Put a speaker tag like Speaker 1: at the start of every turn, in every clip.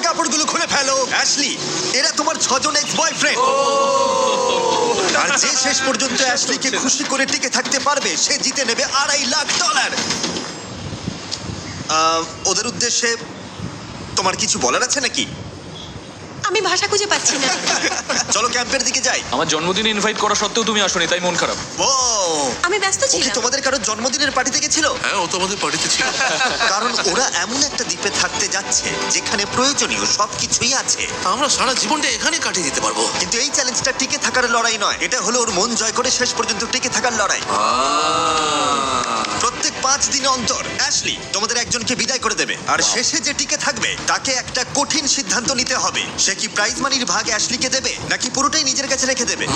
Speaker 1: কাপড়গুলো খুলে ফেলো। অ্যাশলি, এরা তোমার 6 জন এক্স বয়ফ্রেন্ড। আর যে শেষ পর্যন্ত অ্যাশলিকে খুশি করে টিকে থাকতে পারবে সে জিতে নেবে $2.5 লাখ। ওদের উদ্দেশ্যে তোমার কিছু বলার আছে নাকি?
Speaker 2: আমি ভাষা খুঁজে পাচ্ছি না।
Speaker 1: চলো ক্যাম্পের দিকে যাই।
Speaker 3: আমার জন্মদিনে ইনভাইট করা সত্ত্বেও তুমি আসোনি, তাই মন খারাপ।
Speaker 1: ও,
Speaker 2: আমি ব্যস্ত
Speaker 1: ও কি
Speaker 2: ছিলাম।
Speaker 1: তোমাদের কারোর জন্মদিনের পার্টিতে গেছিল?
Speaker 4: হ্যাঁ, ও তো আমাদের পার্টিতে ছিল।
Speaker 1: কারণ ওরা এমন একটা দ্বীপে থাকতে যাচ্ছে যেখানে প্রয়োজনীয় সবকিছুই আছে।
Speaker 4: আমরা সারা জীবনটা এখানে কাটিয়ে দিতে পারবো।
Speaker 1: কিন্তু এই চ্যালেঞ্জটা টিকে থাকার লড়াই নয়, এটা হলো ওর মন জয় করে শেষ পর্যন্ত টিকে থাকার লড়াই। প্রত্যেক 5 দিন অন্তর অ্যাশলি তোমাদের একজনকে বিদায় করে দেবে, আর শেষে যে টিকে থাকবে তাকে একটা কঠিন সিদ্ধান্ত নিতে হবে। সে কি প্রাইজ মানির ভাগ অ্যাশলিকে দেবে নাকি পুরোটাই নিজের কাছে রেখে দেবে?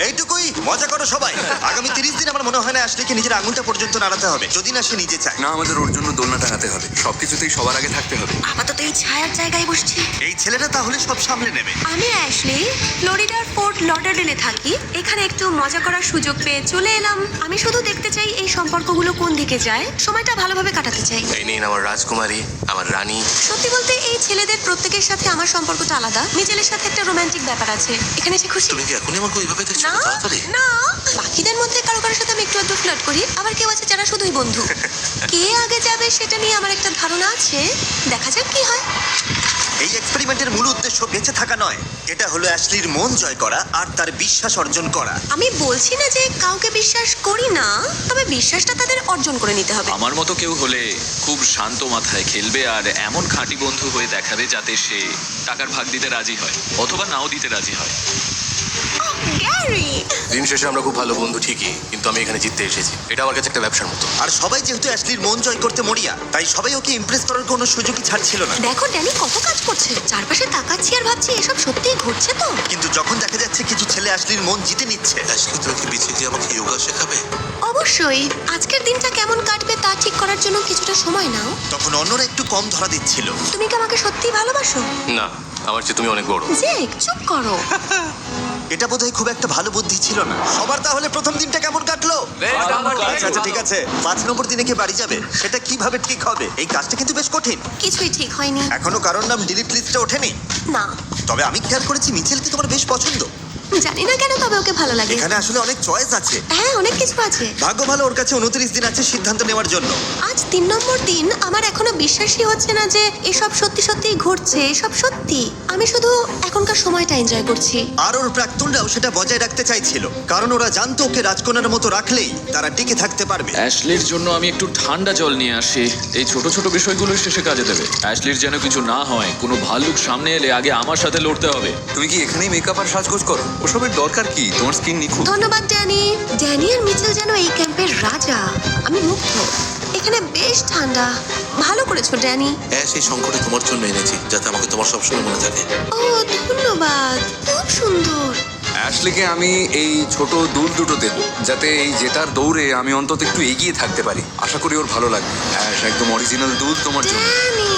Speaker 1: এইটুকুই, মজা করো সবাই। আগামী 30 দিন আমার মনে হয় না অ্যাশলিকে নিজের আঙুলটা পর্যন্ত নাড়াতে হবে, যদি না সে নিজে চায়।
Speaker 5: না, আমাদের ওর জন্য দোলনা টাঙাতে হবে, সবকিছুতেই সবার আগে থাকতে হবে।
Speaker 2: আপাতত এই ছায়ার জায়গায় বসছি।
Speaker 1: এই ছেলেটা তাহলে সব সামলে নেবে।
Speaker 2: আমি অ্যাশলি, ফ্লোরিডার ফোর্ট লডারডেলে থাকি। এখানে একটু মজা করার সুযোগ পেয়ে চলে এলাম। আমি শুধু দেখতে চাই এই সম্পর্কগুলো কোন দিকে যায়, সময়টা ভালোভাবে কাটাতে চাই।
Speaker 4: এই নিন আমার রাজকুমারী, আমার রানী।
Speaker 2: সত্যি বলতে এই ছেলেদের প্রত্যেকের সাথে আমার সম্পর্কটা আলাদা। মিচেলের সাথে একটা রোমান্টিক ব্যাপার আছে। এখানে সে খুশি।
Speaker 4: তুমি কি এখনই আমাকে ওইভাবে দেখছো?
Speaker 2: না
Speaker 4: তাড়াতাড়ি।
Speaker 2: না, বাকিদের মধ্যে কারো কারোর সাথে আমি একটু আধটু ফ্লার্ট করি, আবার কেউ আছে যারা শুধুই বন্ধু। কে আগে যাবে সেটা নিয়ে আমার একটা ধারণা আছে, দেখা যাক কি হয়।
Speaker 1: এই এক্সপেরিমেন্টের মূল উদ্দেশ্য বেঁচে থাকা নয়, এটা হলো অ্যাশলির মন জয় করা আর তার বিশ্বাস অর্জন করা।
Speaker 2: আমি বলছি না যে কাউকে বিশ্বাস করি না, তবে বিশ্বাসটা তাদের অর্জন করে নিতে হবে।
Speaker 3: আমার মতো কেউ হলে খুব শান্ত মাথায় খেলবে আর এমন খাঁটি বন্ধু হয়ে দেখাবে যাতে সে টাকার ভাগ দিতে রাজি হয় অথবা নাও দিতে রাজি হয়।
Speaker 2: গ্যারি,
Speaker 4: দিন শেষে আমরা খুব ভালো বন্ধু ঠিকই, কিন্তু আমি এখানে জিততে এসেছি। এটা আমার কাছে একটা ব্যবসার মতো।
Speaker 1: আর সবাই যেহেতু অ্যাশলির মন জয় করতে মরিয়া, তাই সবাই ওকে ইমপ্রেস করার কোনো সুযোগই ছাড়ছিল না।
Speaker 2: দেখো ড্যানি কত কাজ করছে, চারপাশে তাকাচ্ছি আর ভাবছি এসব সত্যিই ঘটছে তো।
Speaker 1: কিন্তু যখন দেখা যাচ্ছে কিছু ছেলে অ্যাশলির মন জিতে নিচ্ছে,
Speaker 4: অ্যাশলি, তুমি কি বিচে গিয়ে আমাকে যোগা শেখাবে?
Speaker 2: অবশ্যই, আজকের দিনটা কেমন কাটবে তা ঠিক করার জন্য কিছুটা সময় নাও।
Speaker 1: তখন অন্যরা একটু কম ধরা দিচ্ছিল।
Speaker 2: তুমি কি আমাকে সত্যিই ভালোবাসো?
Speaker 4: না, আমার চেয়ে তুমি অনেক বড়।
Speaker 2: জেক, চুপ করো।
Speaker 1: এটা বোধহয় খুব একটা ভালো বুদ্ধি ছিল না। সবার তাহলে প্রথম দিনটা কেমন কাটলো? আচ্ছা আচ্ছা, ঠিক আছে। 5 নম্বর দিনে কে বাড়ি যাবে সেটা কিভাবে ঠিক হবে? এই কাজটা কিন্তু বেশ কঠিন।
Speaker 2: কিছুই ঠিক হয়নি।
Speaker 1: এখনো কারোর নাম ডিলিট লিস্টে ওঠেনি।
Speaker 2: না,
Speaker 1: তবে আমি খেয়াল করেছি মিচেলকে তোমার বেশ পছন্দ।
Speaker 2: জানি না কেন, তবে ওকে ভালো লাগে।
Speaker 1: এখানে আসলে অনেক চয়েস আছে।
Speaker 2: হ্যাঁ, অনেক কিছু আছে।
Speaker 1: ভাগ্য ভালো, ওর কাছে 29 দিন আছে সিদ্ধান্ত নেওয়ার জন্য।
Speaker 2: আজ 3 নম্বর দিন। আমার এখনো বিশ্বাসই হচ্ছে না যে এসব সত্যি সত্যিই ঘটছে। এসব সত্যি। আমি শুধু এখনকার সময়টা এনজয় করছি।
Speaker 1: আর ওর প্রাক্তনরাও সেটা বজায় রাখতে চাইছিল, কারণ ওরা জানতো ওকে রাজকন্যার মতো রাখলেই তারা টিকে থাকতে পারবে।
Speaker 3: অ্যাশলির জন্য আমি একটু ঠান্ডা জল নিয়ে আসি, এই ছোট ছোট বিষয়গুলো শেষে কাজে দেবে। অ্যাশলির যেন কিছু না হয়, কোনো ভাল্লুক সামনে এলে আগে আমার সাথে লড়তে হবে।
Speaker 5: তুমি কি এখানেই মেকআপ আর সাজগোজ করো? ওসবের দরকার কি? তোমার স্কিন নিখুঁত।
Speaker 2: ধন্যবাদ ড্যানি। ড্যানি আর মিচেল যেন এই ক্যাম্পের রাজা। আমি মুগ্ধ। এখানে বেশ ঠান্ডা। ভালো করেছো ড্যানি।
Speaker 4: হ্যাঁ, সেই সংকটে তোমার জন্য এনেছি, যাতে আমাকে তোমার সবসময় মনে থাকে।
Speaker 2: ও ধন্যবাদ, খুব সুন্দর।
Speaker 5: অ্যাশলিকে আমি এই ছোট দুল দুটো দেবো, যাতে এই জেতার দৌড়ে আমি অন্তত একটু এগিয়ে থাকতে পারি। আশা করি ওর ভালো লাগবে। অ্যাশ, একদম অরিজিনাল দুল তোমার জন্য।
Speaker 2: ড্যানি,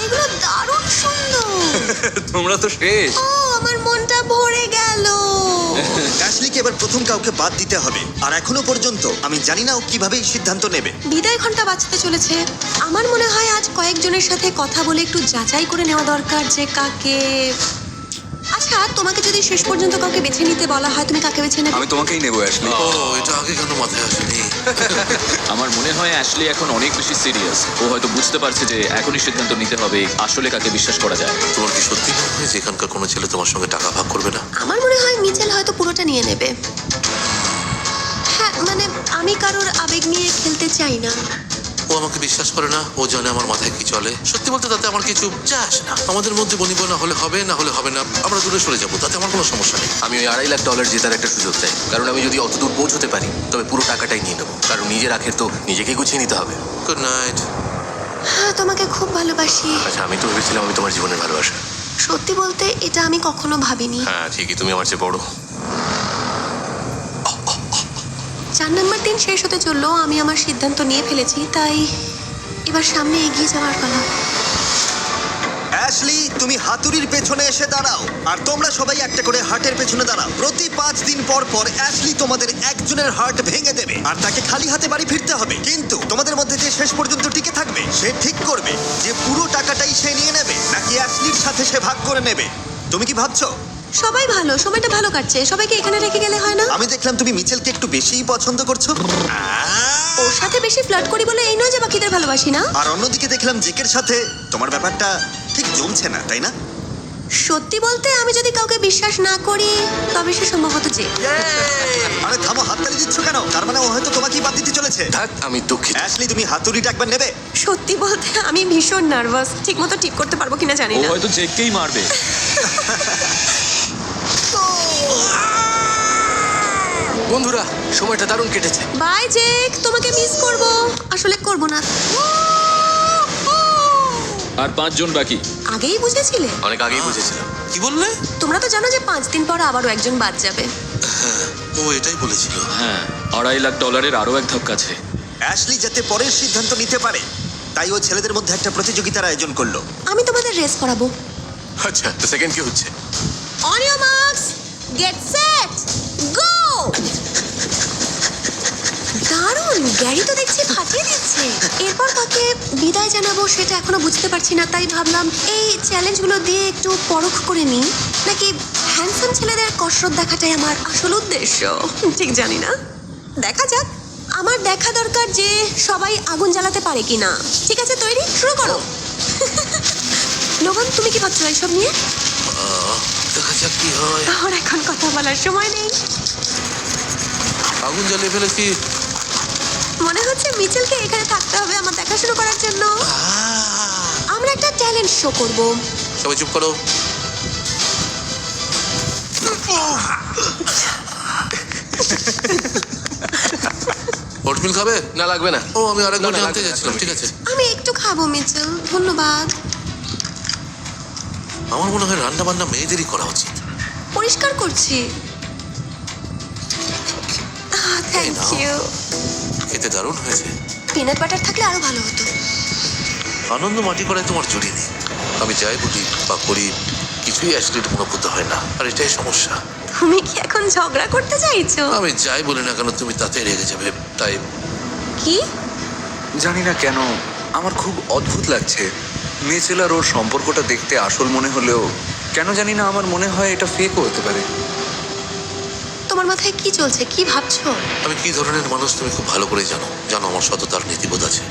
Speaker 2: এগুলো দারুণ সুন্দর।
Speaker 5: তোমরা তো শেষ।
Speaker 2: ও, আমার মনটা ভরে গেল।
Speaker 1: অ্যাশলিকে এবার প্রথম কাউকে বাদ দিতে হবে, আর এখনো পর্যন্ত আমি জানি না ও কিভাবে এই সিদ্ধান্ত নেবে।
Speaker 2: বিদায় ঘন্টা বাজতে চলেছে। আমার মনে হয় আজ কয়েকজনের সাথে কথা বলে একটু যাচাই করে নেওয়া দরকার যে কাকে। আচ্ছা, তোমাকে যদি শেষ পর্যন্ত কাউকে বেছে নিতে বলা হয়, তুমি কাকে বেছে নেবে?
Speaker 5: আমি তোমাকেই নেবো অ্যাশলি।
Speaker 4: ও, এটা আগে কেন মাথায় আসেনি?
Speaker 3: আমার মনে হয় অ্যাশলি এখন অনেক বেশি সিরিয়াস। ও হয়তো বুঝতে পারছে যে এখনই সিদ্ধান্ত নিতে হবে আসলে কাকে বিশ্বাস করা যায়।
Speaker 4: তোমার কি সত্যি মনে হয় যে এখানকার কোনো ছেলে তোমার সঙ্গে টাকা ভাগ করবে না?
Speaker 2: আমার মনে হয় মিচেল হয়তো পুরোটা নিয়ে নেবে। হ্যাঁ, মানে আমি কারোর আবেগ নিয়ে খেলতে চাই না।
Speaker 4: ও আমাকে বিশ্বাস করে না, ও জানে আমার মাথায় কি চলে। সত্যি বলতে তাতে আমার কিছু যায় আসে না। আমাদের মধ্যে বনিবনা হলে হবে, না হলে হবে না। আমরা দূরে সরে যাবো, তাতে আমার কোনো সমস্যা নেই।
Speaker 6: আমি ওই $2.5 লাখ জেতার একটা সুযোগ চাই, কারণ আমি যদি অতদূর পৌঁছতে পারি তবে পুরো টাকাটাই নিয়ে নেবো, কারণ নিজের আখের তো নিজেকে গুছিয়ে নিতে হবে।
Speaker 4: Good night.
Speaker 2: হ্যাঁ, তোমাকে খুব ভালোবাসি।
Speaker 6: আচ্ছা, আমি তো ভেবেছিলাম আমি তোমার জীবনের ভালোবাসা।
Speaker 2: সত্যি বলতে এটা আমি কখনো ভাবিনি।
Speaker 6: হ্যাঁ ঠিকই, তুমি আমার চেয়ে বড়।
Speaker 2: 4 নম্বর দিন শেষ হতে চললো। আমি আমার সিদ্ধান্ত নিয়ে ফেলেছি, তাই এবার সামনে এগিয়ে যাওয়ার পালা।
Speaker 1: অ্যাশলি, তুমি হাতুড়ির পেছনে এসে দাঁড়াও, আর তোমরা সবাই একটা করে হার্টের পেছনে দাঁড়াও। প্রতি 5 দিন পর পর অ্যাশলি তোমাদের একজনের হার্ট ভেঙে দেবে, আর তাকে খালি হাতে বাড়ি ফিরতে হবে। কিন্তু তোমাদের মধ্যে যে শেষ পর্যন্ত টিকে থাকবে সে ঠিক করবে যে পুরো টাকাটাই সে নিয়ে নেবে, নাকি অ্যাশলি অ্যাশলির সাথে সে ভাগ করে নেবে। তুমি কি ভাবছো?
Speaker 2: সবাই ভালো, সময়টা ভালো কাটছে, সবাইকে এখানে রেখে গেলে হয় না?
Speaker 1: আমি দেখলাম তুমি মিচেলকে একটু বেশিই পছন্দ করছো।
Speaker 2: ওর সাথে বেশি ফ্লার্ট করি বলে এই নয় যে বাকিদের ভালোবাসি না।
Speaker 1: আর অন্যদিকে দেখলাম জেকের সাথে তোমার ব্যাপারটা ঠিক জমছে না, তাই না?
Speaker 2: সত্যি বলতে আমি যদি কাউকে বিশ্বাস না করি তবে সে সম্ভবত যে।
Speaker 1: আরে থামো, হাততালি দিচ্ছ কেন? তার মানে ও হয়তো তোমাকেই বাদ দিতে চলেছে।
Speaker 6: থাক, আমি দুঃখিত।
Speaker 1: অ্যাশলি, তুমি হাতুড়িটা একবার নেবে?
Speaker 2: সত্যি বলতে আমি ভীষণ নার্ভাস, ঠিক মতো ঠিক করতে পারবো কিনা জানি
Speaker 3: ও
Speaker 2: না।
Speaker 3: হয়তো জেককেই মারবে।
Speaker 6: বন্ধুরা, সময়টা দারুণ কেটেছে।
Speaker 2: বাই জেক, তোমাকে মিস করব। আসলে করব না।
Speaker 3: আর 5 জন বাকি।
Speaker 2: আগেই বুঝেছিলে?
Speaker 6: অনেক আগেই বুঝেছিলাম।
Speaker 4: কি বললে?
Speaker 2: তোমরা তো জানো যে 5 দিন পর আবারও একজন বাদ যাবে।
Speaker 4: ও এটাই বলেছিল।
Speaker 3: হ্যাঁ, $2.5 লাখ আরো এক ধাপ কাছে।
Speaker 1: অ্যাশলি যাতে পরের সিদ্ধান্ত নিতে পারে, তাই ও ছেলেদের মধ্যে একটা প্রতিযোগিতার আয়োজন করলো।
Speaker 2: আমি তোমাদের রেস করাবো।
Speaker 6: আচ্ছা, তো সেকেন্ড কি হচ্ছে?
Speaker 2: On your marks, get set, go! দারুণ, গ্যারি তো দেখছি ফাটিয়ে দিচ্ছে। এরপর কাকে বিদায় জানাবো সেটা এখনো বুঝতে পারছি না, তাই ভাবলাম এই চ্যালেঞ্জগুলো দিয়ে একটু পরখ করে নিই, নাকি হ্যান্ডসাম ছেলেদের কসরত দেখাটাই আমার আসল উদ্দেশ্য। ঠিক জানি না, দেখা যাক। আমার দেখা দরকার যে সবাই আগুন জ্বালাতে পারে কিনা। ঠিক আছে, তৈরি, শুরু করো। লোগান, তুমি কি ভাবছো এইসব নিয়ে?
Speaker 4: দেখা যাক কি হয়।
Speaker 2: আমার এখন কথা বলার সময় নেই।
Speaker 4: আগুন জ্বালিয়ে ফেলেছি।
Speaker 2: মনে হচ্ছে মিচেলকে এখানে থাকতে হবে আমার দেখাশুনো করার জন্য। আমরা একটা ট্যালেন্ট শো করব।
Speaker 4: সবাই চুপ করো। ওটমিল খাবে?
Speaker 6: না, লাগবে না।
Speaker 4: ও, আমি আরেকবার
Speaker 6: না,
Speaker 4: জানতে
Speaker 6: লাগবে না,
Speaker 4: যাচ্ছিলাম।
Speaker 6: তুমি
Speaker 4: ঠিক
Speaker 6: ঠিক
Speaker 4: আছে।
Speaker 2: আমি একটু খাবো মিচেল, ধন্যবাদ।
Speaker 4: আমার মনে হয় রান্না বান্না মেয়েদেরই করা উচিত।
Speaker 2: পরিষ্কার করছি। Thank
Speaker 4: now.
Speaker 2: ইউ।
Speaker 4: খেতে দারুণ হয়েছে।
Speaker 2: পিনাট বাটার থাকলে আরো ভালো হতো।
Speaker 4: আনন্দ মাটি করায় তোমার জুড়ি নেই। আমি যাই বলি বা করি, কিছুই অ্যাশলির মনোভূত হয় না, আর এটাই সমস্যা।
Speaker 2: তুমি কি এখন ঝগড়া করতে চাইছো?
Speaker 4: আমি যাই বলি না কেন, তুমি তাতে রেগে যাবে, তাই
Speaker 2: কি?
Speaker 5: জানি না কেন আমার খুব অদ্ভুত লাগছে। মিচেল আর ওর সম্পর্কটা দেখতে আসল মনে হলেও কেন জানি না আমার মনে হয় এটা ফেকও হতে পারে।
Speaker 2: তোমার মাথায় কি চলছে, কি ভাবছো?
Speaker 4: আমি কি ধরনের মানুষ তুমি খুব ভালো করে জানো। জানো আমার সততার নীতিবোধ আছে।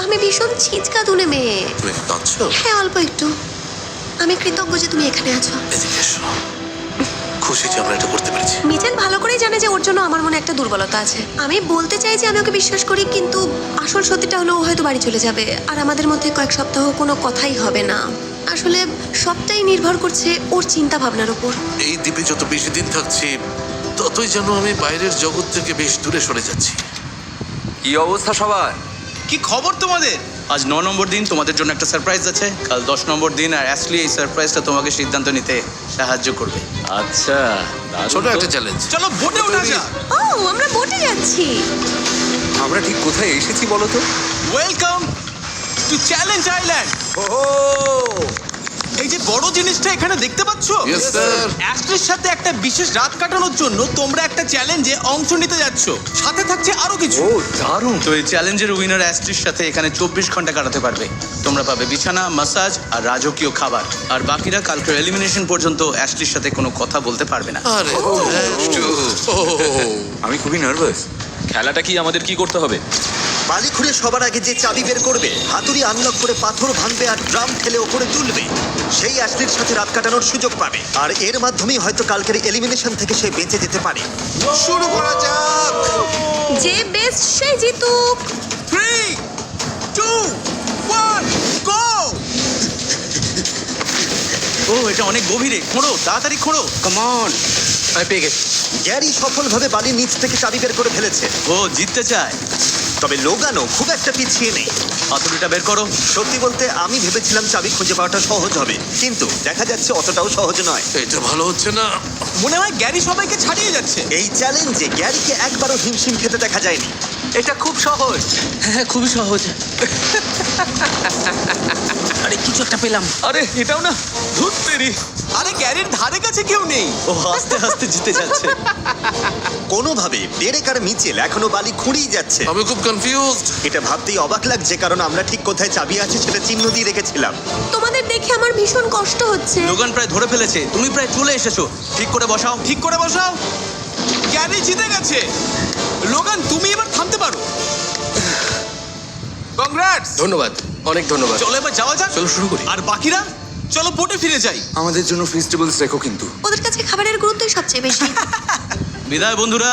Speaker 2: আমি ভীষণ ছিচকা দুনে মেয়ে।
Speaker 4: তুমি কি কাঁদছো?
Speaker 2: হ্যাঁ, অল্প একটু। আমি কৃতজ্ঞ যে তুমি এখানে আছো।
Speaker 4: এদিকে এসো। খুশি যে আমরা এটা করতে পেরেছি।
Speaker 2: মিচেল ভালো করেই জানে যে ওর জন্য আমার মনে একটা দুর্বলতা আছে। আমি বলতে চাই যে আমি ওকে বিশ্বাস করি, কিন্তু আসল সত্যিটা হলো ও হয়তো বাড়ি চলে যাবে আর আমাদের মধ্যে কয়েক সপ্তাহ কোনো কথাই হবে না। আসলে সবটাই নির্ভর করছে ওর চিন্তা ভাবনার উপর।
Speaker 4: এই দ্বীপে যত বেশি দিন থাকছি, ততই যেন আমি বাইরের জগৎ থেকে বেশ দূরে সরে যাচ্ছি।
Speaker 5: কি অবস্থা সবার?
Speaker 7: কি খবর তোমাদের? আজ 9 নম্বর দিন, তোমাদের জন্য একটা সারপ্রাইজ আছে। কাল 10 নম্বর দিন, আর অ্যাশলি এই সারপ্রাইজটা তোমাকে সিদ্ধান্ত নিতে সাহায্য করবে।
Speaker 3: আচ্ছা, দারুণ
Speaker 4: ছোট
Speaker 3: তো।
Speaker 4: একটা চ্যালেঞ্জ।
Speaker 7: চলো বোটে ওঠা যাক।
Speaker 2: ও, আমরা বোটে যাচ্ছি।
Speaker 5: আমরা ঠিক কোথায় এসেছি বলো তো?
Speaker 7: Welcome to challenge island. এই যে বড় জিনিসটা এখানে দেখতে পাচ্ছ,
Speaker 4: Yes, sir.
Speaker 7: অ্যাশলির সাথে একটা বিশেষ রাত কাটানোর জন্য তোমরা একটা চ্যালেঞ্জে অংশ নিতে যাচ্ছ। সাথে থাকছে আরো কিছু।
Speaker 5: ও দারুণ।
Speaker 7: তো এই চ্যালেঞ্জের উইনার অ্যাশলির সাথে এখানে 24 ঘন্টা কাটাতে পারবে। তোমরা পাবে বিছানা, মাসাজ আর রাজকীয় খাবার। আর বাকিরা কালকের এলিমিনেশন পর্যন্ত অ্যাশলির সাথে কোনো কথা বলতে পারবে না।
Speaker 4: আরে
Speaker 5: আমি খুবই নার্ভাস।
Speaker 3: খেলাটা কি আমাদের কি করতে হবে?
Speaker 1: বালি খুঁড়ে সবার আগে যে চাবি বের করবে, হাতুড়ি আনলক করে পাথর ভাঙবে আর ড্রাম ঠেলে ওপরে তুলবে, সেই অ্যাশলির সাথে রাত কাটানোর সুযোগ পাবে। আর এর মাধ্যমেই হয়তো কালকের এলিমিনেশন থেকে সে বেঁচে যেতে পারে।
Speaker 4: শুরু করা যাক।
Speaker 2: যে বেস্ট সে জিতুক।
Speaker 7: 3, 2, 1, গো! ও, এটা অনেক গভীরে। খোঁড়ো, তাড়াতাড়ি খোঁড়ো। Come on.
Speaker 6: আমি পেয়ে গেছি।
Speaker 1: গ্যারি সফলভাবে বালির নিচ থেকে চাবি বের করে ফেলেছে,
Speaker 7: ও জিততে চায়।
Speaker 1: তবে লোগানও খুব একটা পিছিয়ে নেই।
Speaker 7: হাতুড়িটা বের করো।
Speaker 1: সত্যি বলতে আমি ভেবেছিলাম চাবি খুঁজে পাওয়াটা সহজ হবে, কিন্তু দেখা যাচ্ছে অতটাও সহজ নয়।
Speaker 4: এটা ভালো হচ্ছে না।
Speaker 7: মনে হয় গ্যারি সবাইকে ছাড়িয়ে যাচ্ছে।
Speaker 1: এই চ্যালেঞ্জে গ্যারিকে একবারও হিমশিম খেতে দেখা যায়নি।
Speaker 5: এটা খুব সহজ।
Speaker 7: হ্যাঁ খুবই সহজ। আরে কিছু একটা পেলাম।
Speaker 3: আরে এটাও না, ধুত তেরি।
Speaker 8: আরে গ্যারির ধারে কাছে কেউ নেই।
Speaker 7: ও আস্তে আস্তে জিতে যাচ্ছে।
Speaker 1: কোনোভাবে ডেরেক আর মিচেল এখনো বালি খুঁড়িয়ে যাচ্ছে।
Speaker 4: আমি খুব কনফিউজড।
Speaker 1: এটা ভাবতেই অবাক লাগছে, কারণ আমরা ঠিক কোথায় চাবি আছে সেটা চিহ্ন দিয়ে রেখেছিলাম।
Speaker 2: তোমাদের দেখে আমার ভীষণ কষ্ট হচ্ছে।
Speaker 7: লোগান প্রায় ধরে ফেলেছে, তুমি প্রায় চলে এসেছো। ঠিক করে বসাও।
Speaker 8: ঠিক করে বসাও। গ্যারি জিতে গেছে। লোগান তুমি এবার থামতে পারো। কংগ্রাটস।
Speaker 6: ধন্যবাদ, অনেক ধন্যবাদ।
Speaker 8: চলো এবার যাওয়া যাক।
Speaker 6: চলো শুরু করি।
Speaker 8: আর বাকিরা চলো বোটে ফিরে যাই।
Speaker 5: আমাদের জন্য ফেস্টিভ্যালস রেখো কিন্তু।
Speaker 2: ওদের কাছে খাবারের গুরুত্বই সবচেয়ে বেশি।
Speaker 7: বিদায় বন্ধুরা।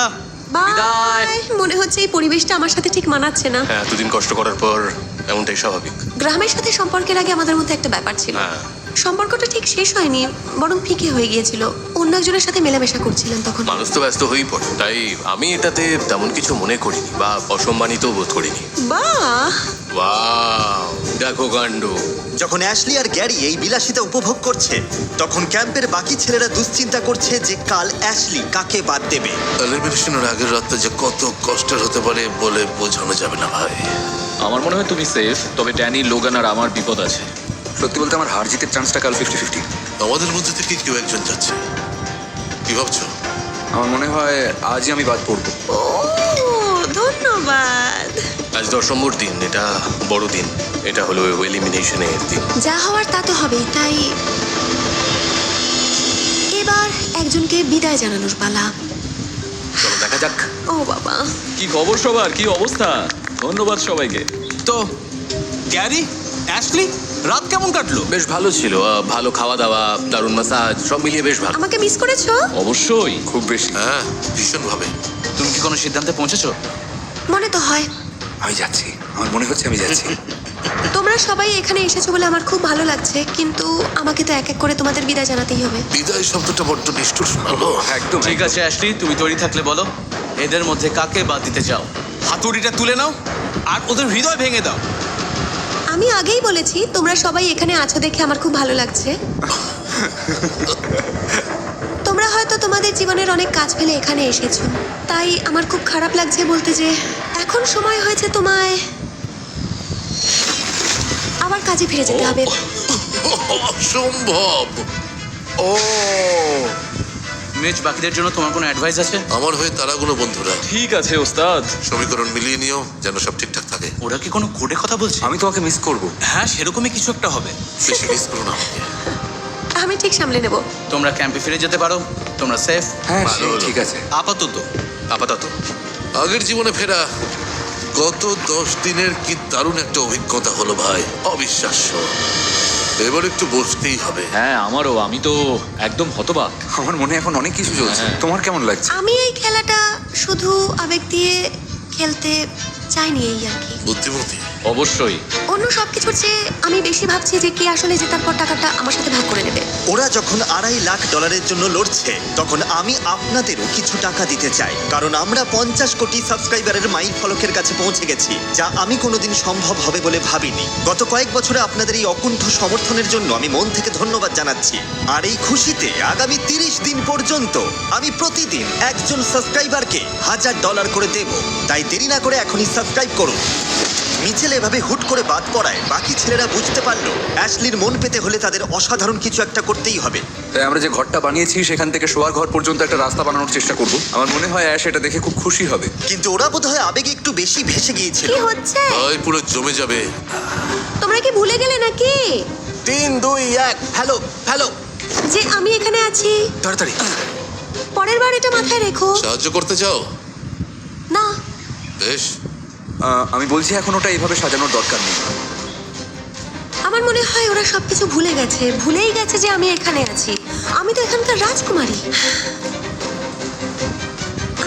Speaker 2: বাই। মনে হচ্ছে এই পরিবেশটা আমার সাথে ঠিক মানাচ্ছে না।
Speaker 6: হ্যাঁ, এতদিন কষ্ট করার পর এমনটাই স্বাভাবিক।
Speaker 2: গ্রামের সাথে সম্পর্কের আগে আমাদের মধ্যে একটা ব্যাপার ছিল।
Speaker 6: হ্যাঁ।
Speaker 2: সম্পর্কটা ঠিক শেষ হয়নি, বরং ফিকে হয়ে গিয়েছিল। অন্য একজনের সাথে মেলামেশা করছিলেন তখন।
Speaker 6: মানুষ তো ব্যস্ত হয়েই পড়ে, তাই আমি এটাতে তেমন কিছু মনে করিনি বা অসম্মানিত বোধ করিনি।
Speaker 2: বাহ,
Speaker 6: ওয়াও, দেখো কাণ্ড।
Speaker 1: যখন অ্যাশলি আর গ্যারি এই বিলাসিতা উপভোগ করছে, তখন ক্যাম্পের বাকি ছেলেরা দুশ্চিন্তা করছে যে কাল অ্যাশলি কাকে বাদ দেবে।
Speaker 4: এলিমিনেশনের আগের রাতটা যে কত কষ্টের হতে পারে বলে বোঝানো যাবে না ভাই।
Speaker 3: আমার মনে হয় তুমি সেফ, তবে ড্যানি, লোগান আর আমার বিপদ আছে।
Speaker 5: সত্যি বলতে আমার হার জিতের চান্সটা কাল 50-50।
Speaker 4: আমাদের মধ্যে থেকে কেউ একজন যাচ্ছে। কি ভাবছো?
Speaker 5: আমার মনে হয় আজই আমি বাদ পড়বো।
Speaker 2: ও ধন্যবাদ।
Speaker 6: আজ 10 নম্বর দিন, এটা বড় দিন। এটা হলো এলিমিনেশনের দিন।
Speaker 2: যা হওয়ার তা তো হবেই, তাই এবার একজনকে বিদায় জানানোর পালা।
Speaker 6: চলো দেখা যাক।
Speaker 2: ও বাবা,
Speaker 3: কি খবর সবার, কি অবস্থা? ধন্যবাদ সবাইকে।
Speaker 8: তো গ্যারি, অ্যাশলি, রাত কেমন কাটলো?
Speaker 6: বেশ ভালো ছিল, ভালো খাওয়া দাওয়া, দারুণ মাসাজ, সব মিলিয়ে বেশ ভালো।
Speaker 2: আমাকে মিস করেছো?
Speaker 3: অবশ্যই।
Speaker 5: খুব বেশি।
Speaker 4: হ্যাঁ, ভীষণ ভাবে।
Speaker 7: তুমি কি কোনো সিদ্ধান্তে পৌঁছেছো?
Speaker 2: মনে তো হয়।
Speaker 5: আমি যাচ্ছি, আমার মনে হচ্ছে আমি যাচ্ছি।
Speaker 2: তোমরা সবাই এখানে এসেছো বলে আমার খুব ভালো লাগছে, কিন্তু আমাকে তো এক এক করে তোমাদের বিদায় জানাতেই হবে।
Speaker 4: বিদায় শব্দটা বড্ড নিষ্ঠুর শোনালো।
Speaker 5: একদম
Speaker 7: ঠিক আছে অ্যাশলি, তুমি তৈরি থাকলে বলো, এদের মধ্যে কাকে বাদ দিতে চাও?
Speaker 8: হাতুড়িটা তুলে নাও আর ওদের হৃদয় ভেঙে দাও।
Speaker 2: আমি আগেই বলেছি তোমরা সবাই এখানে আছো দেখে আমার খুব ভালো লাগছে। তোমরা হয়তো তোমাদের জীবনের অনেক কাজ ফেলে এখানে এসেছো, তাই আমার খুব খারাপ লাগছে বলতে যে এখন সময় হয়েছে তোমায় আবার কাজে ফিরে যেতে হবে।
Speaker 4: অসম্ভব। ও,
Speaker 7: মিচ, বাকিদের জন্য তোমার কোনো অ্যাডভাইস আছে?
Speaker 4: আমার হয়ে তারাগুলো বন্ধুরা
Speaker 3: ঠিক আছে ওস্তাদ।
Speaker 4: সমীকরণ মিলিয়ে নিও যেন সব ঠিকঠাক থাকে।
Speaker 7: ওরা কি কোনো কোডে কথা বলছে?
Speaker 5: আমি তোমাকে মিস করব।
Speaker 8: হ্যাঁ, সেরকমই কিছু একটা হবে।
Speaker 4: বেশি মিস করো না আমাকে।
Speaker 2: আমি ঠিক সামলে নেব।
Speaker 7: তোমরা ক্যাম্পে ফিরে যেতে পারো, তোমরা সেফ।
Speaker 5: হ্যাঁ
Speaker 4: ভালো হলো।
Speaker 5: ঠিক আছে।
Speaker 8: আপাতত
Speaker 6: আপাতত
Speaker 4: আগের জীবনে ফেরা গত 10 দিনের কি দারুণ একটা অভিজ্ঞতা হলো ভাই, অবিশ্বাস্য। এবার একটু বসতেই হবে।
Speaker 3: হ্যাঁ আমারও, আমি তো একদম হতবাক।
Speaker 5: আমার মনে এখন অনেক কিছু চলছে।
Speaker 3: হ্যাঁ।
Speaker 5: তোমার কেমন লাগছে?
Speaker 2: আমি এই খেলাটা শুধু আবেগ দিয়ে খেলতে চাইনি, এই আর কি।
Speaker 4: বুদ্ধিমতী।
Speaker 3: অবশ্যই।
Speaker 2: অন্য সবকিছুর চেয়ে আমি বেশি ভাবছি যে কে আসলে জেতার পর টাকাটা আমার সাথে ভাগ করে নেবে।
Speaker 1: ওরা যখন $2.5 লাখ জন্য লড়ছে, তখন আমি আপনাদেরও কিছু টাকা দিতে চাই, কারণ আমরা 50 কোটি সাবস্ক্রাইবারের মাইল ফলকের কাছে পৌঁছে গেছি, যা আমি কোনোদিন সম্ভব হবে বলে ভাবিনি। গত কয়েক বছরে আপনাদের এই অকুণ্ঠ সমর্থনের জন্য আমি মন থেকে ধন্যবাদ জানাচ্ছি। আর এই খুশিতে আগামী 30 দিন পর্যন্ত আমি প্রতিদিন একজন সাবস্ক্রাইবারকে $1000 করে দেব। তাই দেরি না করে এখনই সাবস্ক্রাইব করুন। মিচেল এভাবে হুট করে বাদ পড়ায় বাকি ছেলেরা বুঝতে পারলো অ্যাশলির মন পেতে হলে তাদের অসাধারণ কিছু একটা করতেই হবে।
Speaker 5: তাই আমরা যে ঘরটা বানিয়েছি সেখান থেকে শোয়ার ঘর পর্যন্ত একটা রাস্তা বানানোর চেষ্টা করব। আমার মনে হয় অ্যাশ এটা দেখে খুব খুশি হবে।
Speaker 1: কিন্তু ওরা বোধহয় আবেগে একটু বেশি ভেসে গিয়েছিল।
Speaker 2: কি হচ্ছে?
Speaker 4: ভাই পুরো জমে যাবে।
Speaker 2: তোমরা কি ভুলে গেলে নাকি
Speaker 1: 3, 2, 1, হ্যালো হ্যালো।
Speaker 2: যে আমি এখানে আছি?
Speaker 1: তাড়াতাড়ি।
Speaker 2: পরের বার এটা মাথায় রেখো।
Speaker 4: সাহায্য করতে চাও?
Speaker 2: না,
Speaker 4: বেশ।
Speaker 5: আমি বলছি এখন ওটা এইভাবে সাজানোর দরকার নেই।
Speaker 2: আমার মনে হয় ওরা সবকিছু ভুলে গেছে, ভুলেই গেছে যে আমি এখানে আছি। আমি তো এখানকার রাজকুমারী।